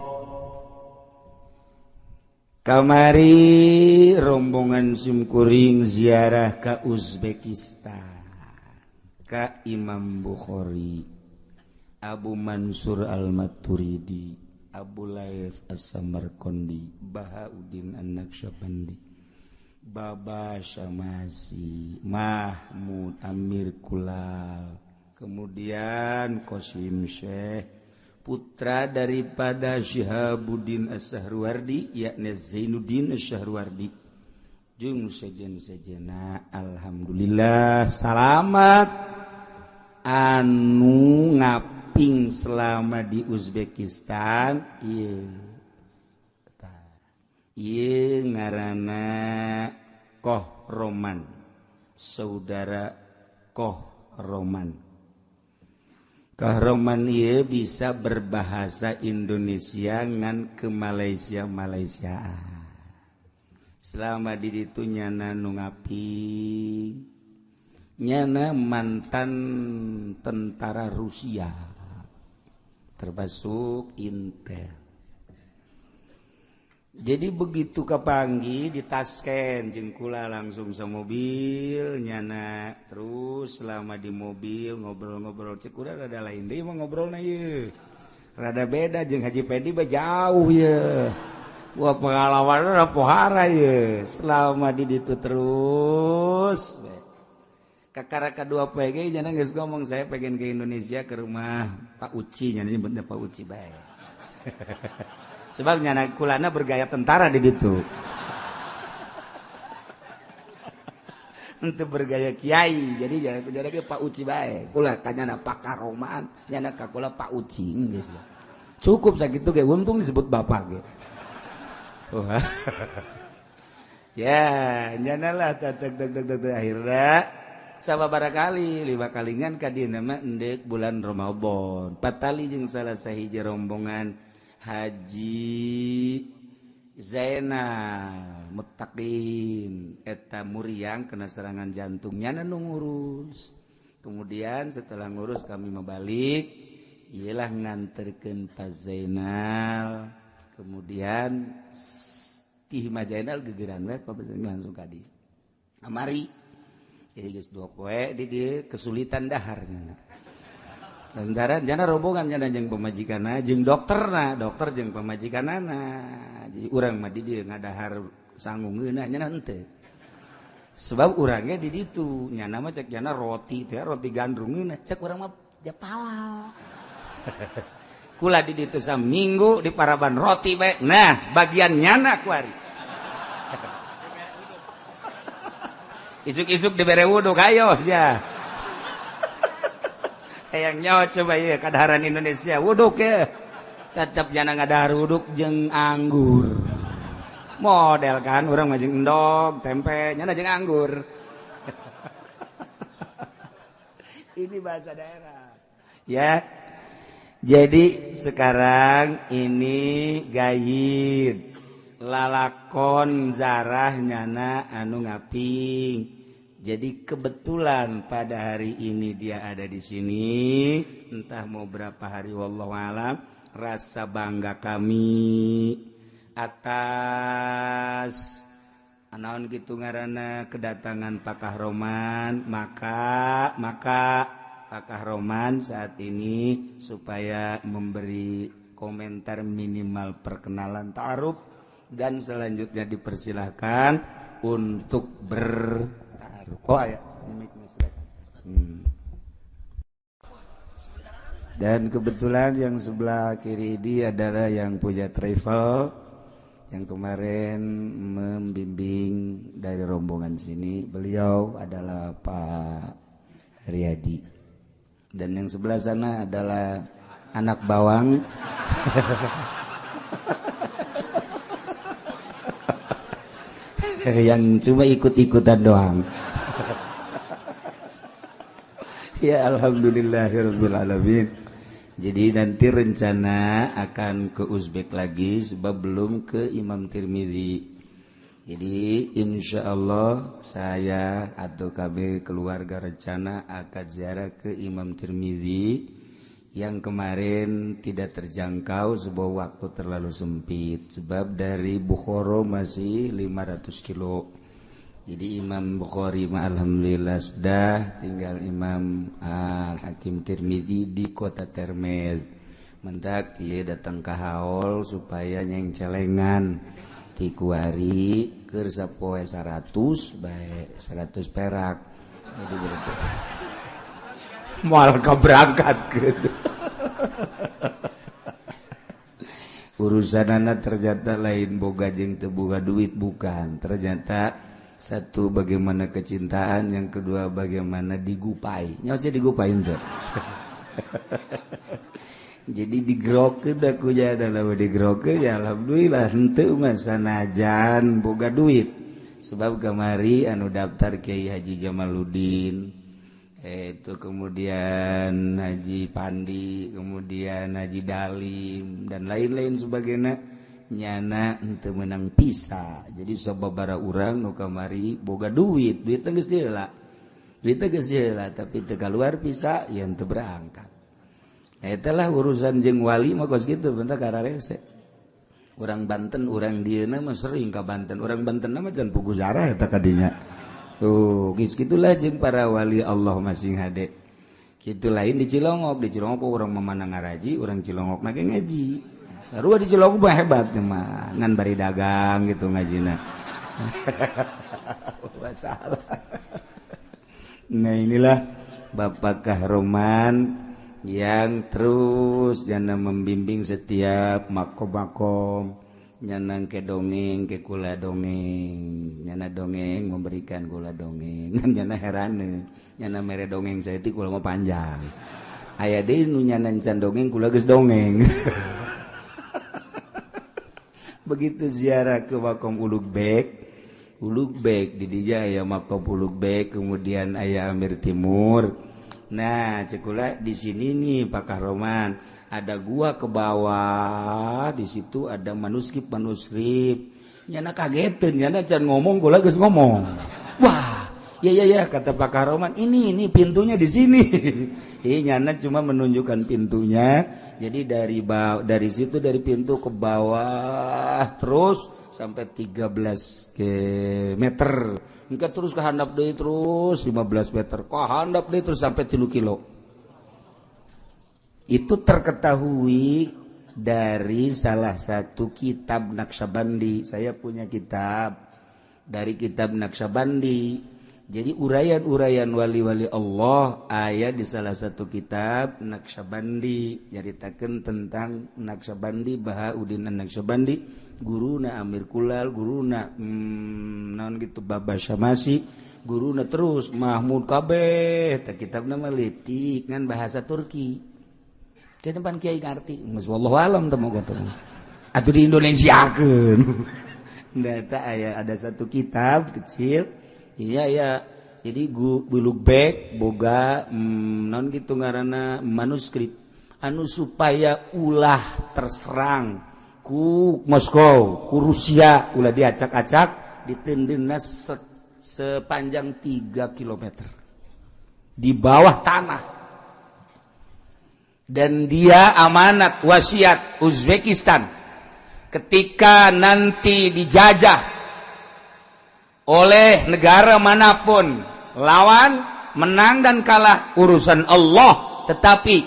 Speaker 1: kamari rombongan simkuring ziarah ka Uzbekistan ka Imam Bukhari, Abu Mansur Al-Maturidi, Abu Laith As-Samarqandi, Bahauddin An-Naqsyabandi, Baba Syamasi, Mahmud Amir Kulal, kemudian Qasim Syekh, putra daripada Syihabuddin As-Sahrawardi yakni Zainuddin As-Sahrawardi, jeung sejen-sejena alhamdulillah selamat anu ngaping selama di Uzbekistan. Ieu ngaranna Koh Roman, saudara Koh Roman. Koh Roman ieu bisa berbahasa Indonesia ngan ke Malaysia. Selama di ditu nyana nu ngaping, nyana mantan tentara Rusia, termasuk Intel. Jadi begitu kapanggih di Tasken jeung kula langsung sa mobil nyana, terus selama di mobil ngobrol-ngobrol cek urang rada lain deui mah ngobrolna ieu. Rada beda jeung Haji Pedi mah jauh ye. Wah pengalamanna pohara ye. Selama di ditu terus kakara kadua PG nyana geus ngomong saya pengen ke Indonesia ke rumah Pak Uci, nyana nyebutnya Pak Uci bae. Sebab nyana kulana bergaya tentara di ditu. Untuk bergaya kiai, jadi jangan ke Pak Uci bae. Kula kanyana Pak Karoman, nyana ka kula Pak Uci geus. Cukup sakitu ge untung disebut bapak ge. Wah. Ya, nyana lah tak akhirnya sababaraha kali 5 kalingan ka dieu mah endek bulan Ramadan. Patali jeung salah sahiji rombongan Haji Zainal Muttaqin eta muriang kena serangan jantungnya nu ngurus. Kemudian setelah ngurus kami membalik, ialah nganterkeun Pak Zainal. Kemudian Ki Hima Zainal gegeran we langsung ka dieu. Amari. Jadi geus 2 poe di dieu kesulitan daharnya. Lantaran jana rombongan jana jeung pamajikanna jeung dokter jeung pamajikanana. Jadi urang mah di dieu ngadahar sanggungeunna nyana henteu. Sebab urangnya di ditu nyana mah cek jana roti teh roti gandrungeunna cek urang mah japal. Kula di ditu saminggu di paraban roti bae. Nah, bagian nyana kuari. Isuk-isuk dibere wudu kayo sia. Yang nyawa coba ya kadaharan Indonesia wuduk ya tetap jangan ngadahar wuduk jeung anggur model kan orang mah jeung endog tempe nyana jeung anggur. Ini bahasa daerah ya. Jadi sekarang ini gayib lalakon zarah nyana anu ngaping. Jadi kebetulan pada hari ini dia ada di sini, entah mau berapa hari wallahu alam. Rasa bangga kami atas anaon gitu ngaranna kedatangan Pak Kahroman, maka Pak Kahroman saat ini supaya memberi komentar minimal perkenalan ta'aruf dan selanjutnya dipersilahkan untuk Dan kebetulan yang sebelah kiri ini adalah yang punya travel yang kemarin membimbing dari rombongan sini. Beliau adalah Pak Haryadi. Dan yang sebelah sana adalah anak bawang. Yang cuma ikut-ikutan doang. Ya alhamdulillahirabbil alamin. Jadi nanti rencana akan ke Uzbek lagi sebab belum ke Imam Tirmidzi. Jadi insya Allah saya atau KB keluarga rencana akan ziarah ke Imam Tirmidzi yang kemarin tidak terjangkau sebab waktu terlalu sempit sebab dari Bukhara masih 500 kilo. Jadi Imam Bukhari alhamdulillah sudah, tinggal Imam Hakim Tirmidzi di kota Termez. Mentak ia datang ke haul supaya nyeng celengan tikuari kersa poe 100 baik 100 perak jadi gitu mal keberangkat gitu urusan anak ternyata lain boga jeung teu boga duit bukan ternyata satu bagaimana kecintaan yang kedua bagaimana digupai nyawa digupain tuh jadi digrokeun da ku nya adalah digrokeun ya alhamdulillah henteu mah sanajan boga duit sebab kamari anu daftar Kiai Haji Jamaluddin itu kemudian Haji Pandi kemudian Haji Dalim dan lain-lain sebagainya nyana henteu meunang pisa jadi sababaraha urang nu kamari boga duit teh geus heula tapi teu kaluar pisa yen teu berangkat. Itulah urusan jeung wali mah kos kitu bentar kararese. Urang Banten, urang dieuna mah sering ka Banten. Urang Banten mah can pugu zarah eta ka dinya. Tuh, geus kitulah jeung para wali Allah masing hade. Kitu lain di Cilongok urang memanang ngaraji, urang Cilongok na ge ngaji. Sarua di Cilongok mah hebat mah, ngan bari dagang gitu ngajina. Masalah. Nah inilah Bapak Kahroman yang terus jana membimbing setiap makom-makom nyanang ke dongeng ke kula dongeng nyana dongeng memberikan kula dongeng nyana herane nyana mere dongeng saya ti kula mah panjang aya deui nu nyana can dongeng kula geus dongeng begitu ziarah ke makom Ulug Bek di dieu aya makom Ulug Bek kemudian aya Amir Timur. Nah, cekula di sini nih Pak Kahroman, ada gua ke bawah, di situ ada manuskrip. Nyana kageteun, nyana can ngomong gula geus ngomong. Wah, ya kata Pak Kahroman, ini pintunya di sini. Nyana cuma menunjukkan pintunya. Jadi dari situ dari pintu ke bawah terus sampai 13 meter. Engka terus ke handap deui terus 15 meter. Ke handap deui terus sampai 3 kilo. Itu terketahui dari salah satu kitab Naqsyabandi. Saya punya kitab dari kitab Naqsyabandi. Jadi uraian-uraian wali-wali Allah aya di salah satu kitab Naqsyabandi. Nyaritakeun tentang Naqsyabandi, Bahauddin Naqsyabandi. Guruna Amir Kulal, guruna naon gitu Baba Syamasi, guruna terus Mahmud kabeh, teh kitabna mah leutik ngan bahasa Turki. Teh tempat Kiai ngarti, geus wallahu alam teh moga teh. Atuh di Indonesiakeun. Data aya ada satu kitab kecil, iya ya. Jadi Ulug Bek boga naon gitu ngaranna manuskrip anu supaya ulah terserang ku Moskow, ku Rusia ulah diacak-acak ditendeuna sepanjang 3 kilometer di bawah tanah dan dia amanat wasiat Uzbekistan ketika nanti dijajah oleh negara manapun lawan menang dan kalah urusan Allah tetapi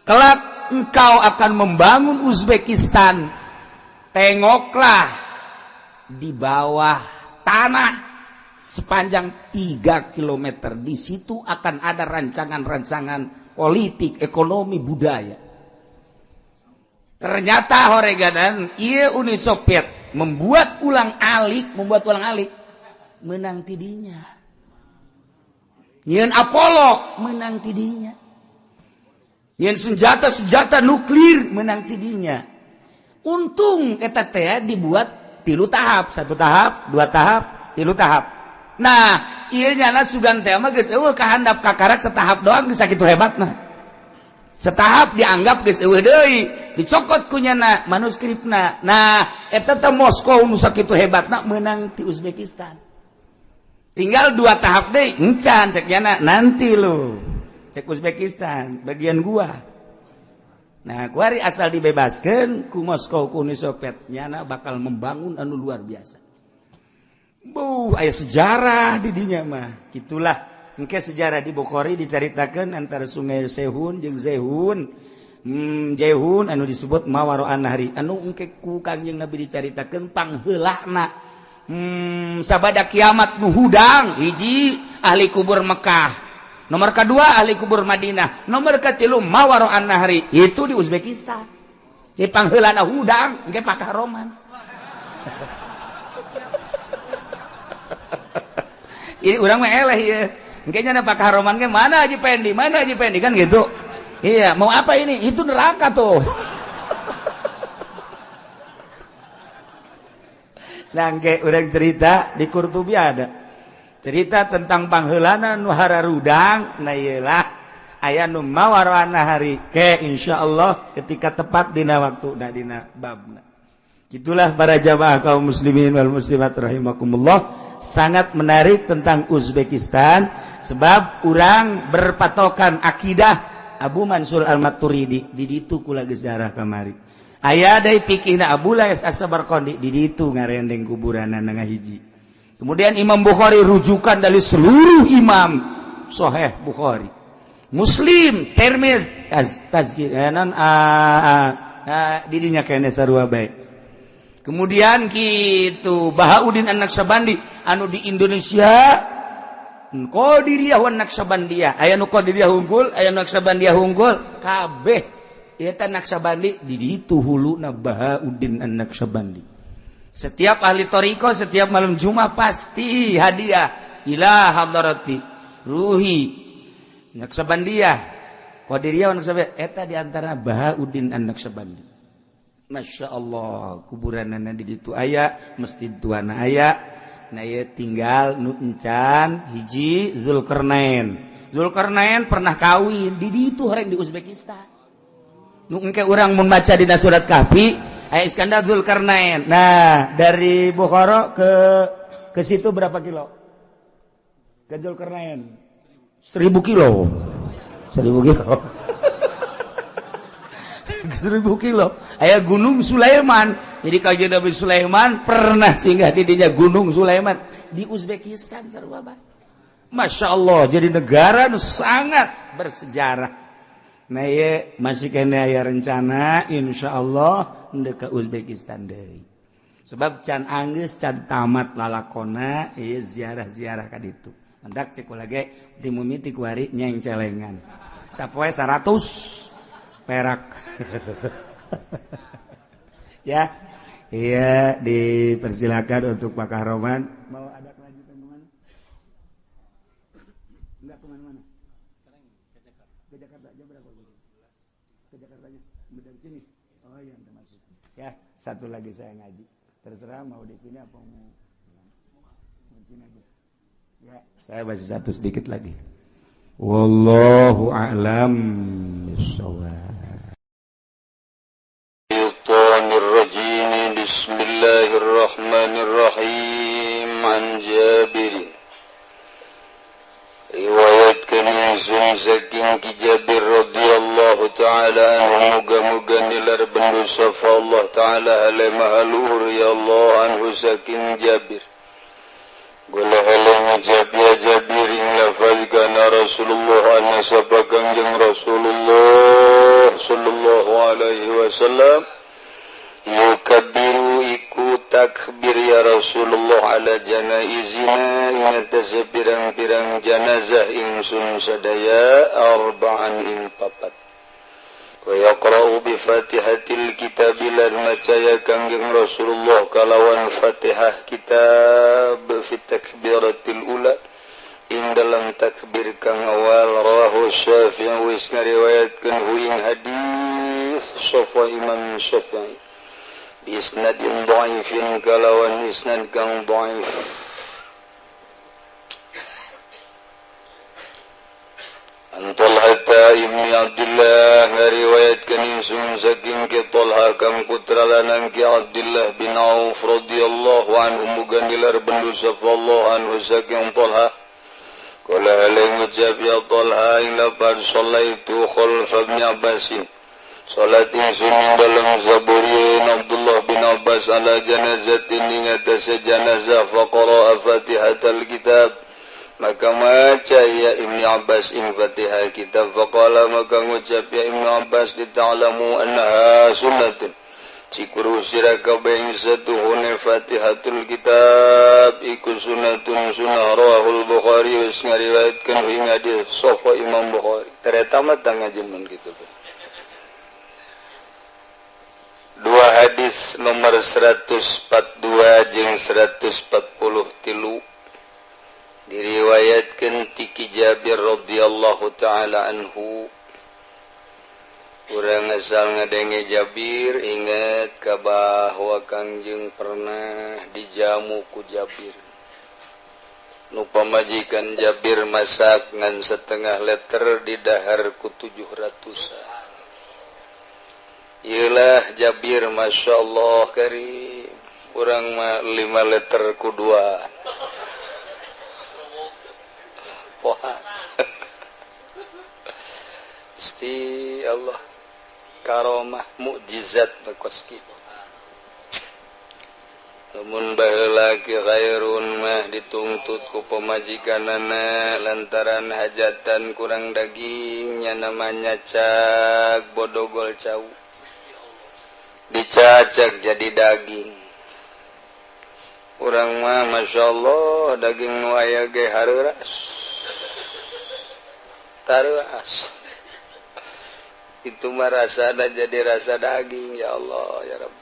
Speaker 1: kelak engkau akan membangun Uzbekistan, tengoklah di bawah tanah sepanjang 3 kilometer. Di situ akan ada rancangan-rancangan politik, ekonomi, budaya. Ternyata horeganan ieu Uni Soviet membuat ulang alik menang tidinya. Nyeun Apollo menang tidinya. Yang senjata nuklir menang tidinya. Untung eta teh dibuat 3 tahap, 1 tahap, 2 tahap, 3 tahap. Nah, ieu nyana sugan teh mah geus eueuh kahandap kakarak setahap doang geus sakitu hebatna. Setahap dianggap geus eueuh deui, dicokot ku nyana manuskripna. Nah, eta teh Moskow nu sakitu hebatna menang ti Uzbekistan. Tinggal 2 tahap deui, encan cek nyana nanti lu. Cek Uzbekistan bagian gua. Nah, kuari asal dibebaskan ku Moskow ku Uni Soviet nyana bakal membangun anu luar biasa. Aya sejarah di dinya mah. Gitulah engke sejarah di Bukhari diceritakeun antara Sungai Sehun jeung Zehun. Jehun anu disebut mawaroan nahri anu engke ku Kangjeng Nabi dicaritakeun pangheulana sabada kiamat nu hudang hiji ahli kubur Mekah, nomor kedua ahli kubur Madinah, nomor katilu mawaroan nahri itu di Uzbekistan. Di pangheulana hudang engke pakah roman. Ini urang mah eleh ya. Engke nya pakah roman ge mana Haji Pendi kan gitu. Iya, mau apa ini? Itu neraka tuh. Nangke urang cerita di Qurtubi ada. Cerita tentang pangheulana nu hararudang, na ieu lah aya nu mawaroana hari ke insyaallah ketika tepat dina waktuna dina babna. Itulah para jamaah kaum muslimin wal muslimat rahimakumullah, sangat menarik tentang Uzbekistan sebab urang berpatokan akidah Abu Mansur Al-Maturidi di ditu kula geus jarah kamari. Aya deui fikihna Abu Lais As-Samarqandi di ditu ngarendeng kuburanna ngahiji. Kemudian Imam Bukhari rujukan dari seluruh imam Sahih Bukhari, Muslim, Tirmidzi, Tazkiyah didinya kene sarua bae. Kemudian kitu Bahauddin An-Naqsabandi anu di Indonesia Qadiriyah wan Naqsabandiyah, aya nu Qadiriyah unggul, aya nu Naqsabandiyah unggul, kabeh eta Naqsabandi di ditu huluna Bahauddin An-Naqsabandi. Setiap ahli thariqah setiap malam Jumat pasti hadiah ila hadarati ruhi Naqsabandiyah, Qadiriyah wan Naqsabandiyah, eta di antara Bahauddin An-Naqsabandi. Masya Allah, kuburanana di ditu aya, masjid tuana aya. Nah ya tinggal nu encan hiji Zulkarnain pernah kawin di ditu horeng di Uzbekistan. Nu engke urang mun maca dina surat Kahfi aya Iskandar Zulkarnain. Nah, dari Bukhara ke situ berapa kilo? Ke Zulkarnain 1000 kilo. 1000 kilo. 1000 kilo. Aya Gunung Sulaiman. Jadi Kanjeng Nabi Sulaiman pernah singgah di dinya Gunung Sulaiman di Uzbekistan sarua bae. Masya Allah, jadi negara nu sangat bersejarah. Nah ye masih kena aya rencana insyaallah endeu ka Uzbekistan deui. Sebab can anggeus can tamat lalakona ieu ziarah-ziarah ka ditu. Hendak cek ulah ge dimumiti ku ari nyeng celengan. Sapoe 100 perak. Ya. Iya, dipersilakan untuk Pak Kahroman. Mau ada kelanjutan kemana? Enggak kemana-mana. Ke Jakarta aja berapa? Ke Jakartanya dari sini. Oh iya, termasuk. Ya, satu lagi saya ngaji. Terserah mau di sini apa mau di sini aja. Ya, saya baca satu sedikit lagi. Wallahu a'lam bishawab.
Speaker 3: Bismillahirrahmanirrahim. An Jabir riwayatkan Sun saking Ki Jabir radhiyallahu taala anhu muga-muga nilar bendu safa Allah taala alaihi mahalur ya Allah anhu saking Jabir gula halang Jabir ing lafal kana Rasulullah anna sabagang jeung Rasulullah sallallahu alaihi wasallam yukabbiru iku takbir ya Rasulullah ala janaizina ingatase pirang-pirang janazah ingsun sadaya arba'an ing papat wa yaqra'u bi fatihatil kitab lan macaya kangjeng Rasulullah kalawan Fatihah kitab fi takbiratil ula ing dalam takbir kang awal rawahu Syafi'i wis ngariwayatkeun hu ing hadis Syafi'i Imam Syafi'i isnadin dhaifin kalawan isnad kang dhaif. Talha ibn Abdullah ngariwayatkan insun saking ki Talha kang putra lanang ki Abdullah bin Auf radhiyallahu anhu muga nilar bendu safallahu anhu saking Talha qala halang ucap ya Talha ila bar sallaitu khalfa ibn Abbasin salat insun dalam zaburiin Abdullah bin Abbas ala janazatin ing atase janazah faqara fatihatal kitab maka maca ya Ibnu Abbas ing Fatihah kitab faqala maka ngucap ya Ibnu Abbas dita'lamu annaha sunnatun cikuru sira kabeh satuhune Fatihatul kitab iku sunnatun sunnah rawahul Bukhari wis ngariwayatkeun ing hadis sahih Imam Bukhari tereta mah tangajeun kitu. Dua hadis nomor 142 jeung 143 diriwayatkeun ti Jabir radhiyallahu taala anhu. Urang asal ngadenge Jabir inget ka bahwa Kangjeng pernah dijamu ku Jabir. Nu pamajikan Jabir masak ngan setengah liter didahar ku 700-an. Iyalah Jabir Masya Allah karim. Urang mah 5 liter ku 2. Poha. Gusti Allah karomah mukjizat makoski. Lamun baheula ki khairun mah ditungtut ku pamajikanana lantaran hajatan kurang daging nya namanya cak bodogol cau. Dicacak jadi daging. Urang mah Masya Allah daging nu aya ge hareuras. Taruas. Itu mah rasana jadi rasa daging ya Allah ya Rabb.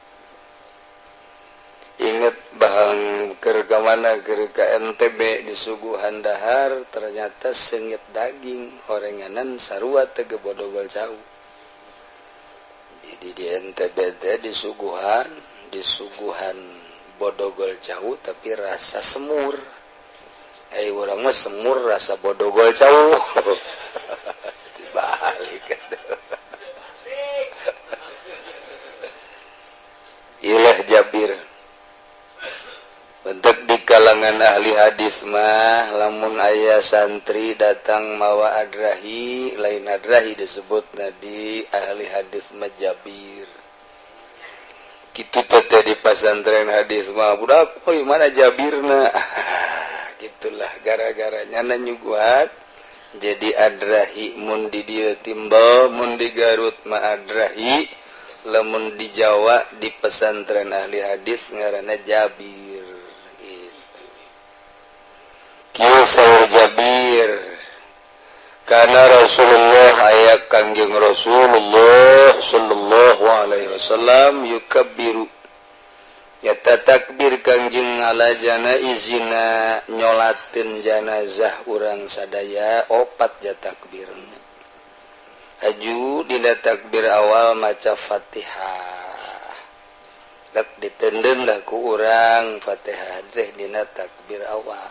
Speaker 3: Ingat bahang keur ka mana keur ka NTB disuguhan dahar ternyata seungit daging horenganan sarua teu bodogol cau. Jadi di NTB teh disuguhan bodogol cau tapi rasa semur. Urang mah semur rasa bodogol cau. Dibalik. Ilah Jabir. Bentuk di kalangan ahli hadis mah lamun aya santri datang mawa adrahi, lain adrahi disebutna di ahli hadis mah Jabir. Kitu teh di pasantren hadis mah budak oi mana Jabirna. Gitulah gara-garanya nyuguhan jadi adrahi mun di dieu timbal mun di Garut mah adrahi. Lamun di Jawa di pesantren ahli hadis ngaranna Jabir gitu. Kisah Jabir karena Rasulullah ayat Kangjeng Rasulullah sallallahu alaihi wasallam yukabbiru nyata takbir Kangjeng ala janaizina nyolatin janazah urang sadaya 4 takbirna. Aju dina takbir awal maca Fatihah. Dak ditenden lah ku urang Fatihah teh dina takbir awal.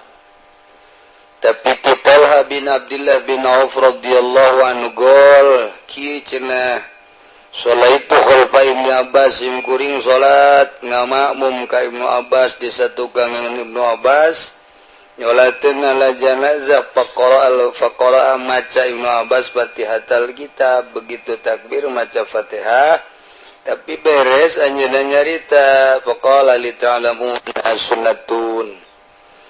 Speaker 3: Tapi Talha bin Abdullah bin Auf radhiyallahu anhu gol kieu cenah salaitu khalfa Ibnu Abbas sim kuring salat ngamakmum ka Ibnu Abbas di satukan Ibnu Abbas. Nyolatin ala janazah faqara maca Ibnu Abbas Fatihatul kitab begitu takbir maca Fatihah tapi beres anjeunna nyarita faqala li ta'lamu sunnatun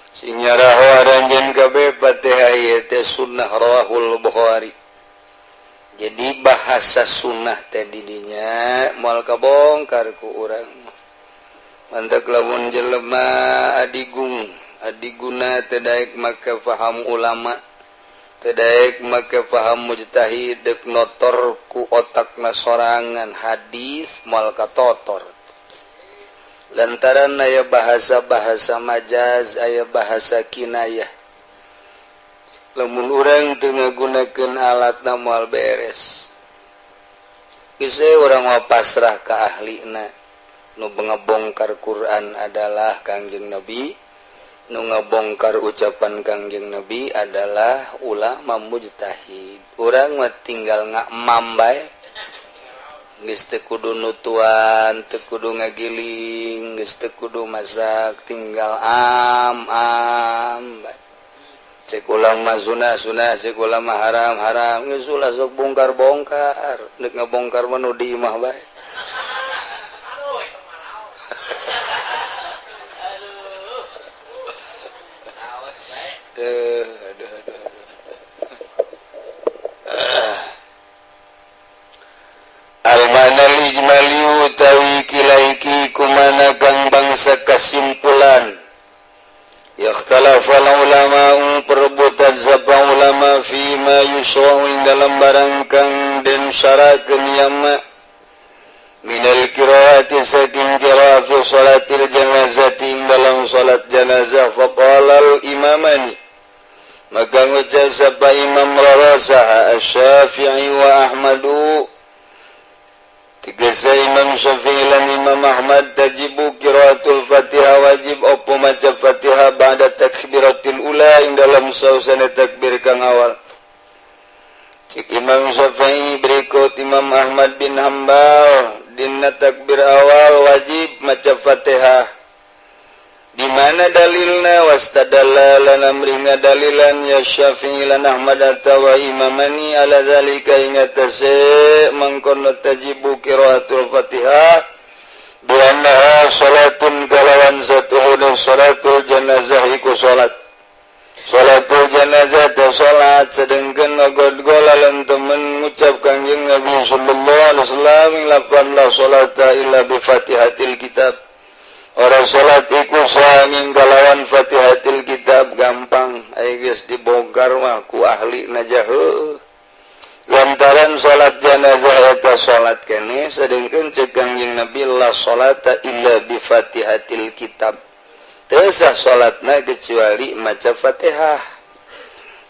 Speaker 3: sing nyaraho aranjeun kabeh Fatihah ieu teh sunnah rawahul Bukhari. Jadi bahasa sunnah teh di dinya moal kabongkar ku urang mantek lamun jelema adiguna tedaik maka faham ulama tedaik maka faham mujtahid dek notor ku otakna sorangan hadis moal katotor lantaran aya bahasa-bahasa majaz aya bahasa kinayah lamun urang teu ngagunakeun alatna moal beres geus urang mah pasrah ka ahlina nu ngabongkar Quran adalah Kangjeng Nabi. Nu ngabongkar ucapan Kangjeng Nabi adalah ulama mujtahid. Urang mah tinggal ngakmam bae. Geus teu kudu nutuan, teu kudu ngagiling, geus teu kudu masak, tinggal am bae. Cek ulang mah sunah, cek ulang mah haram. Geus ulah sok bongkar-bongkar, neuk ngabongkar mah nu di imah bae. ijmali utawi kilaiki kumana kang bangsa kesimpulan yakhtalafa ulama perebutan sabang ulama fi ma yusra'u dalam barang kang den syarakeun yama minal qiraati saking qiraat fi salatil janazati dalam salat janazah faqala al imamani maka ngucap sapa imam rarasah asy-Syafi'i wa Ahmadu Tigasa Imam Syafi'i lan Imam Ahmad tajibu qiraatul Fatihah wajib apa maca Fatihah ba'da takbiratil ula ing dalam sausana takbir kang awal. Cik Imam Syafi'i berikut Imam Ahmad bin Hanbal dina takbir awal wajib maca Fatihah. Di mana dalilna wastadalla lan amringa dalilan ya Syafi'i lan Ahmad atawa imamani ala zalika ingatase mangkono tajibu qiraatul Fatihah bi annaha salatun kalawan satuhuna salatul janazah iku salatul janazah ta salat sedengkeun ngagod-gol lan temen ngucap Kangjeng Nabi sallallahu alaihi wasallam lapanlah salata illa bi Fatihatil kitab. Orang salat iku sanging kalawan Fatihatil kitab gampang aya geus dibongkar mah ku ahli najah lantaran salat janazah eta salat keneh sedengkeun ceuk Kangjeng Nabi la salata illa bi Fatihatil kitab teu sah salatna kecuali maca Fatihah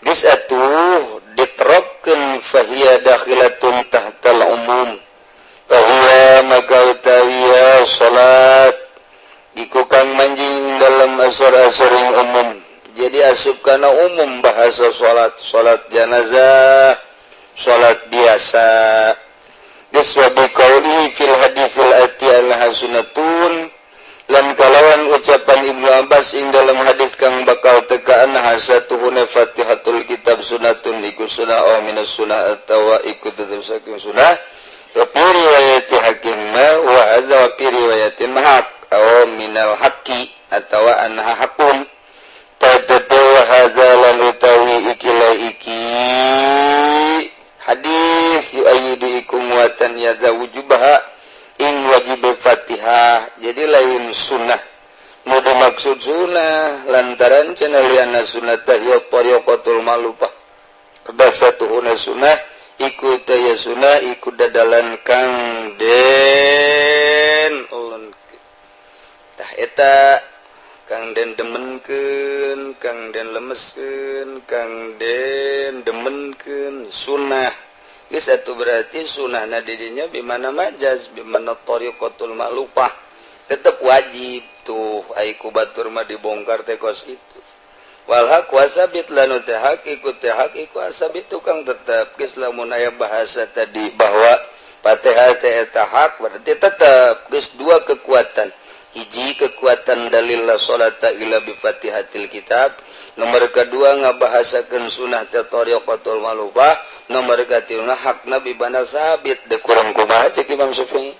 Speaker 3: geus atuh diterapkeun fahiya dakhilatun tahtal umum fahiya maka utawiya salat iku kang manjing dalam asar-asar yang umum. Jadi asup kana umum bahasa salat janazah, salat biasa. Diswabi qauli fil haditsil ati al-hasunatun lan kalawan ucapan Ibnu Abbas ing dalam hadis kang bakal teka anna hasatuhuna Fatihatul kitab sunatun iku sunah minas sunah atawa iku tetep saking sunah. Wa fi riwayat Hakim wa hadza wa fi riwayatin mahaq aw minal haqqi atawa anha hakun tadatu hadzalan utawi iki hadis yu'ayyidu ikum watan yadza wujubaha ing wajib Fatihah jadi lain sunnah mudah maksud sunnah lantaran cenah liana sunnatah ya tariqatul malupah kedasatuhuna sunnah iku taya sunnah iku dadalan kang den tah eta kang den demenkeun kang den lemeskeun kang den demenkeun sunnah geus atuh berarti sunnahna di dinya bimana majaz bimana tariqatul ma'lufah tetep wajib tuh ai ku batur mah dibongkar teh kos itu wal haq wasabit lanu teh haq iku asabit tukang tetep geus lamun aya bahasa tadi bahwa Fatihah teh eta haq berarti tetep geus dua kekuatan hiji kekuatan dalil la salata illa bi Fatihatil kitab nomor kedua ngabahasakeun sunah teh tariqatul malubah nomor katiuna hakna bi bana sabit de kurang kumaha cek Imam Syafi'i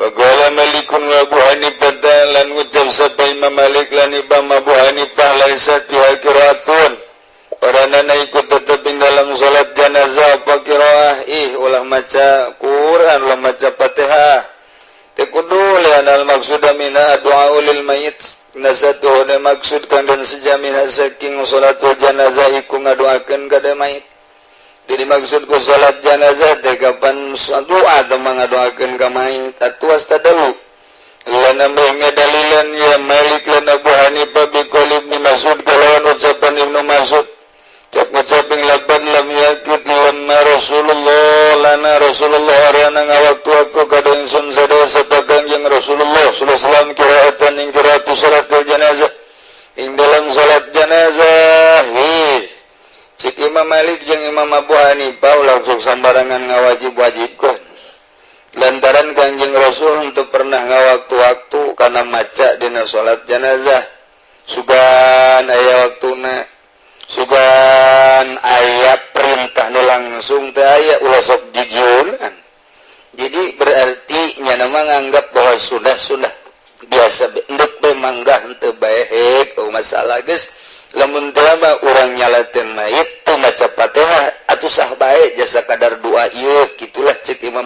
Speaker 3: Waqala Malikun wa Abu Hanifah lan ucap sapa Imam Malik lan Imam Abu Hanifah laisa fiha qiraatun paranana ikut tetep ing dalam salat janazah apa qiraah ulah maca Quran ulah maca Fatihah tekudu lian al maksud mina doa ulil mayit nasatuh dan maksud kandan sejamin saking salatul janazah iku ngadoakeun kada mayit jadi maksud ku salat janazah teh kapan doa teh ngadoakeun ka mayit atuh astadalu lan ambe dalilan ya Malik lan Abu Hanifah bi qaul Ibnu Mas'ud kalawan ucapan Ibnu Mas'ud cak ngucaping laban lam yakid lana Rasulullah arana ngawaktu-waktu kada ingsun sadaya sapa Kangjeng Rasulullah sallallahu alaihi wasallam qiraatan ing qiraatu salatul janazah ing dalam salat janazah cik Imam Malik jeung Imam Abu Hanifah langsung sambarangan ngawajib-wajibkeun lantaran Kangjeng Rasul untuk pernah ngawaktu-waktu kana maca dina salat janazah sugan aya waktuna sugan aya perintah nu langsung teh aya ulah sok jujurkan jadi berarti nya nama nganggap bahwa sudah biasa endek bae manggah henteu bae masalah geus lamun teh mah urang nyalateun mayit teu maca Fatihah atuh sah bae jasa kadar doa ieu kitu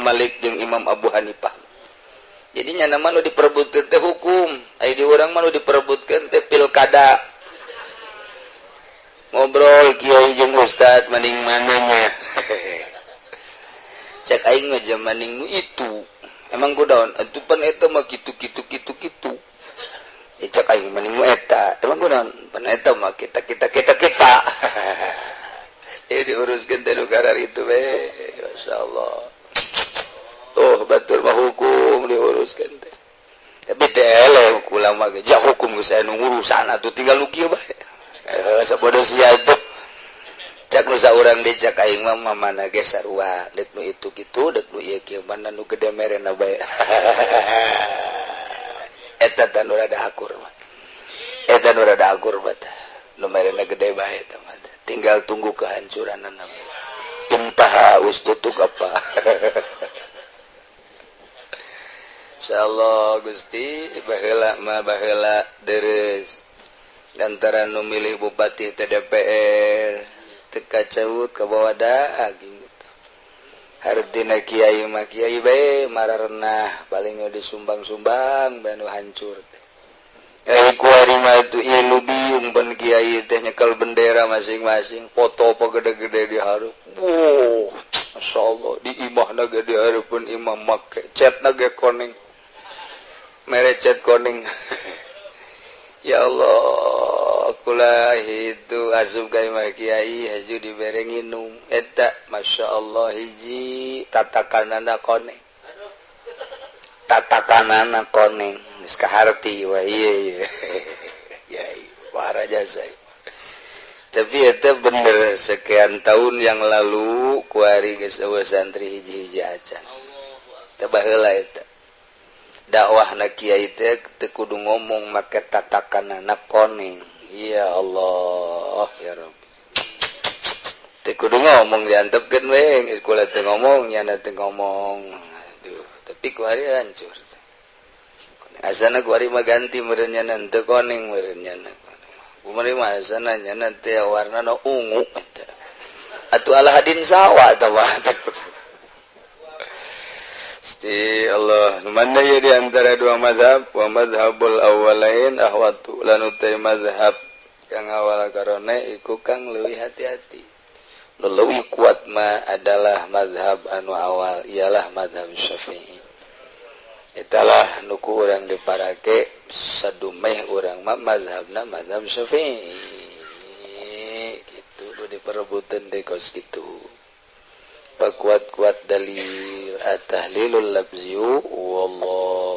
Speaker 3: Malik jeung Imam Abu Hanifah. Jadinya nama nu diperebutkeun teh hukum, aya di urang mah nu diperebutkeun teh pilkada. Ngobrol kiai jeung ustad maning mananya. Cek aing mah jam maning nu itu. Emang kudaon atupan eta mah kitu. Cek aing maning nu eta. Emang kudaon pan eta mah kita. Ya diuruskeun teh nu karar itu we. Masyaallah. Oh, batur mah hukum diuruskeun teh. Tapi teh eleh ulama ge jah hukum geus aya nu ngurusan atuh tinggal nu kieu bae. Sabodo sia tuh. Cak nu saurang dicak aing mah mamana ge sarua, dek nu itu kitu, dek nu ieu kieu mana nu gede merena bae. Eta teh nu rada akur mah. Nu merena gede bae teh mah. Tinggal tunggu kehancuranana. Intaha ustutuk apa. Insyaallah Gusti baheula deres antara nu milih bupati teh DPR teu kacaut ka bawah daging gitu. Hartina kiai mah kiai bae mararna paling disumbang-sumbang bae nu hancur teh. Kuari mah tu ieu biung pan kiai teh nyekel bendera masing-masing, foto apa gede-gede di hareup. Wow, masyaallah di imahna ge di hareupeun imam make chatna ge koneng. Mere chat koneng. Ya Allah, kula itu asup ka imah kiai haju dibere nginum. Eta masyaallah hiji tatakanana koneng. Geus kaharti wah ieu. Ya, wara jasa. Tapi eta bener sekian tahun yang lalu kuari geus eueuh santri hiji-hiji acan. Teu baheula eta. Dakwahna kiai teh teu kudu ngomong make tatakanana koneng. Ya Allah, ya Rabbi. Teu kudu ngomong diantepkeun we, geus kula teu ngomong, nyana teu ngomong. Aduh, tapi kuari hancur. Asana kuari mah ganti meureun nyana teu koneng meureun nyana. Umari mah asana nyana teh warnana ungu eta. Atuh Alhadin sawa tah mah. Gusti Allah, mana ya di antara dua mazhab, wa mazhabul awwalain ahwatu lanu teh mazhab kang awal karone iku kang leuwih hati-hati. Nu leuwih kuat mah adalah mazhab anu awal ialah mazhab Syafi'i. Italah nu ku urang diparake sadumeh urang mah mazhabna mazhab Syafi'i. Kitu nu diperebuteun teh kos kitu. Pakuat-kuat dalil at-tahlilul labziyu wallah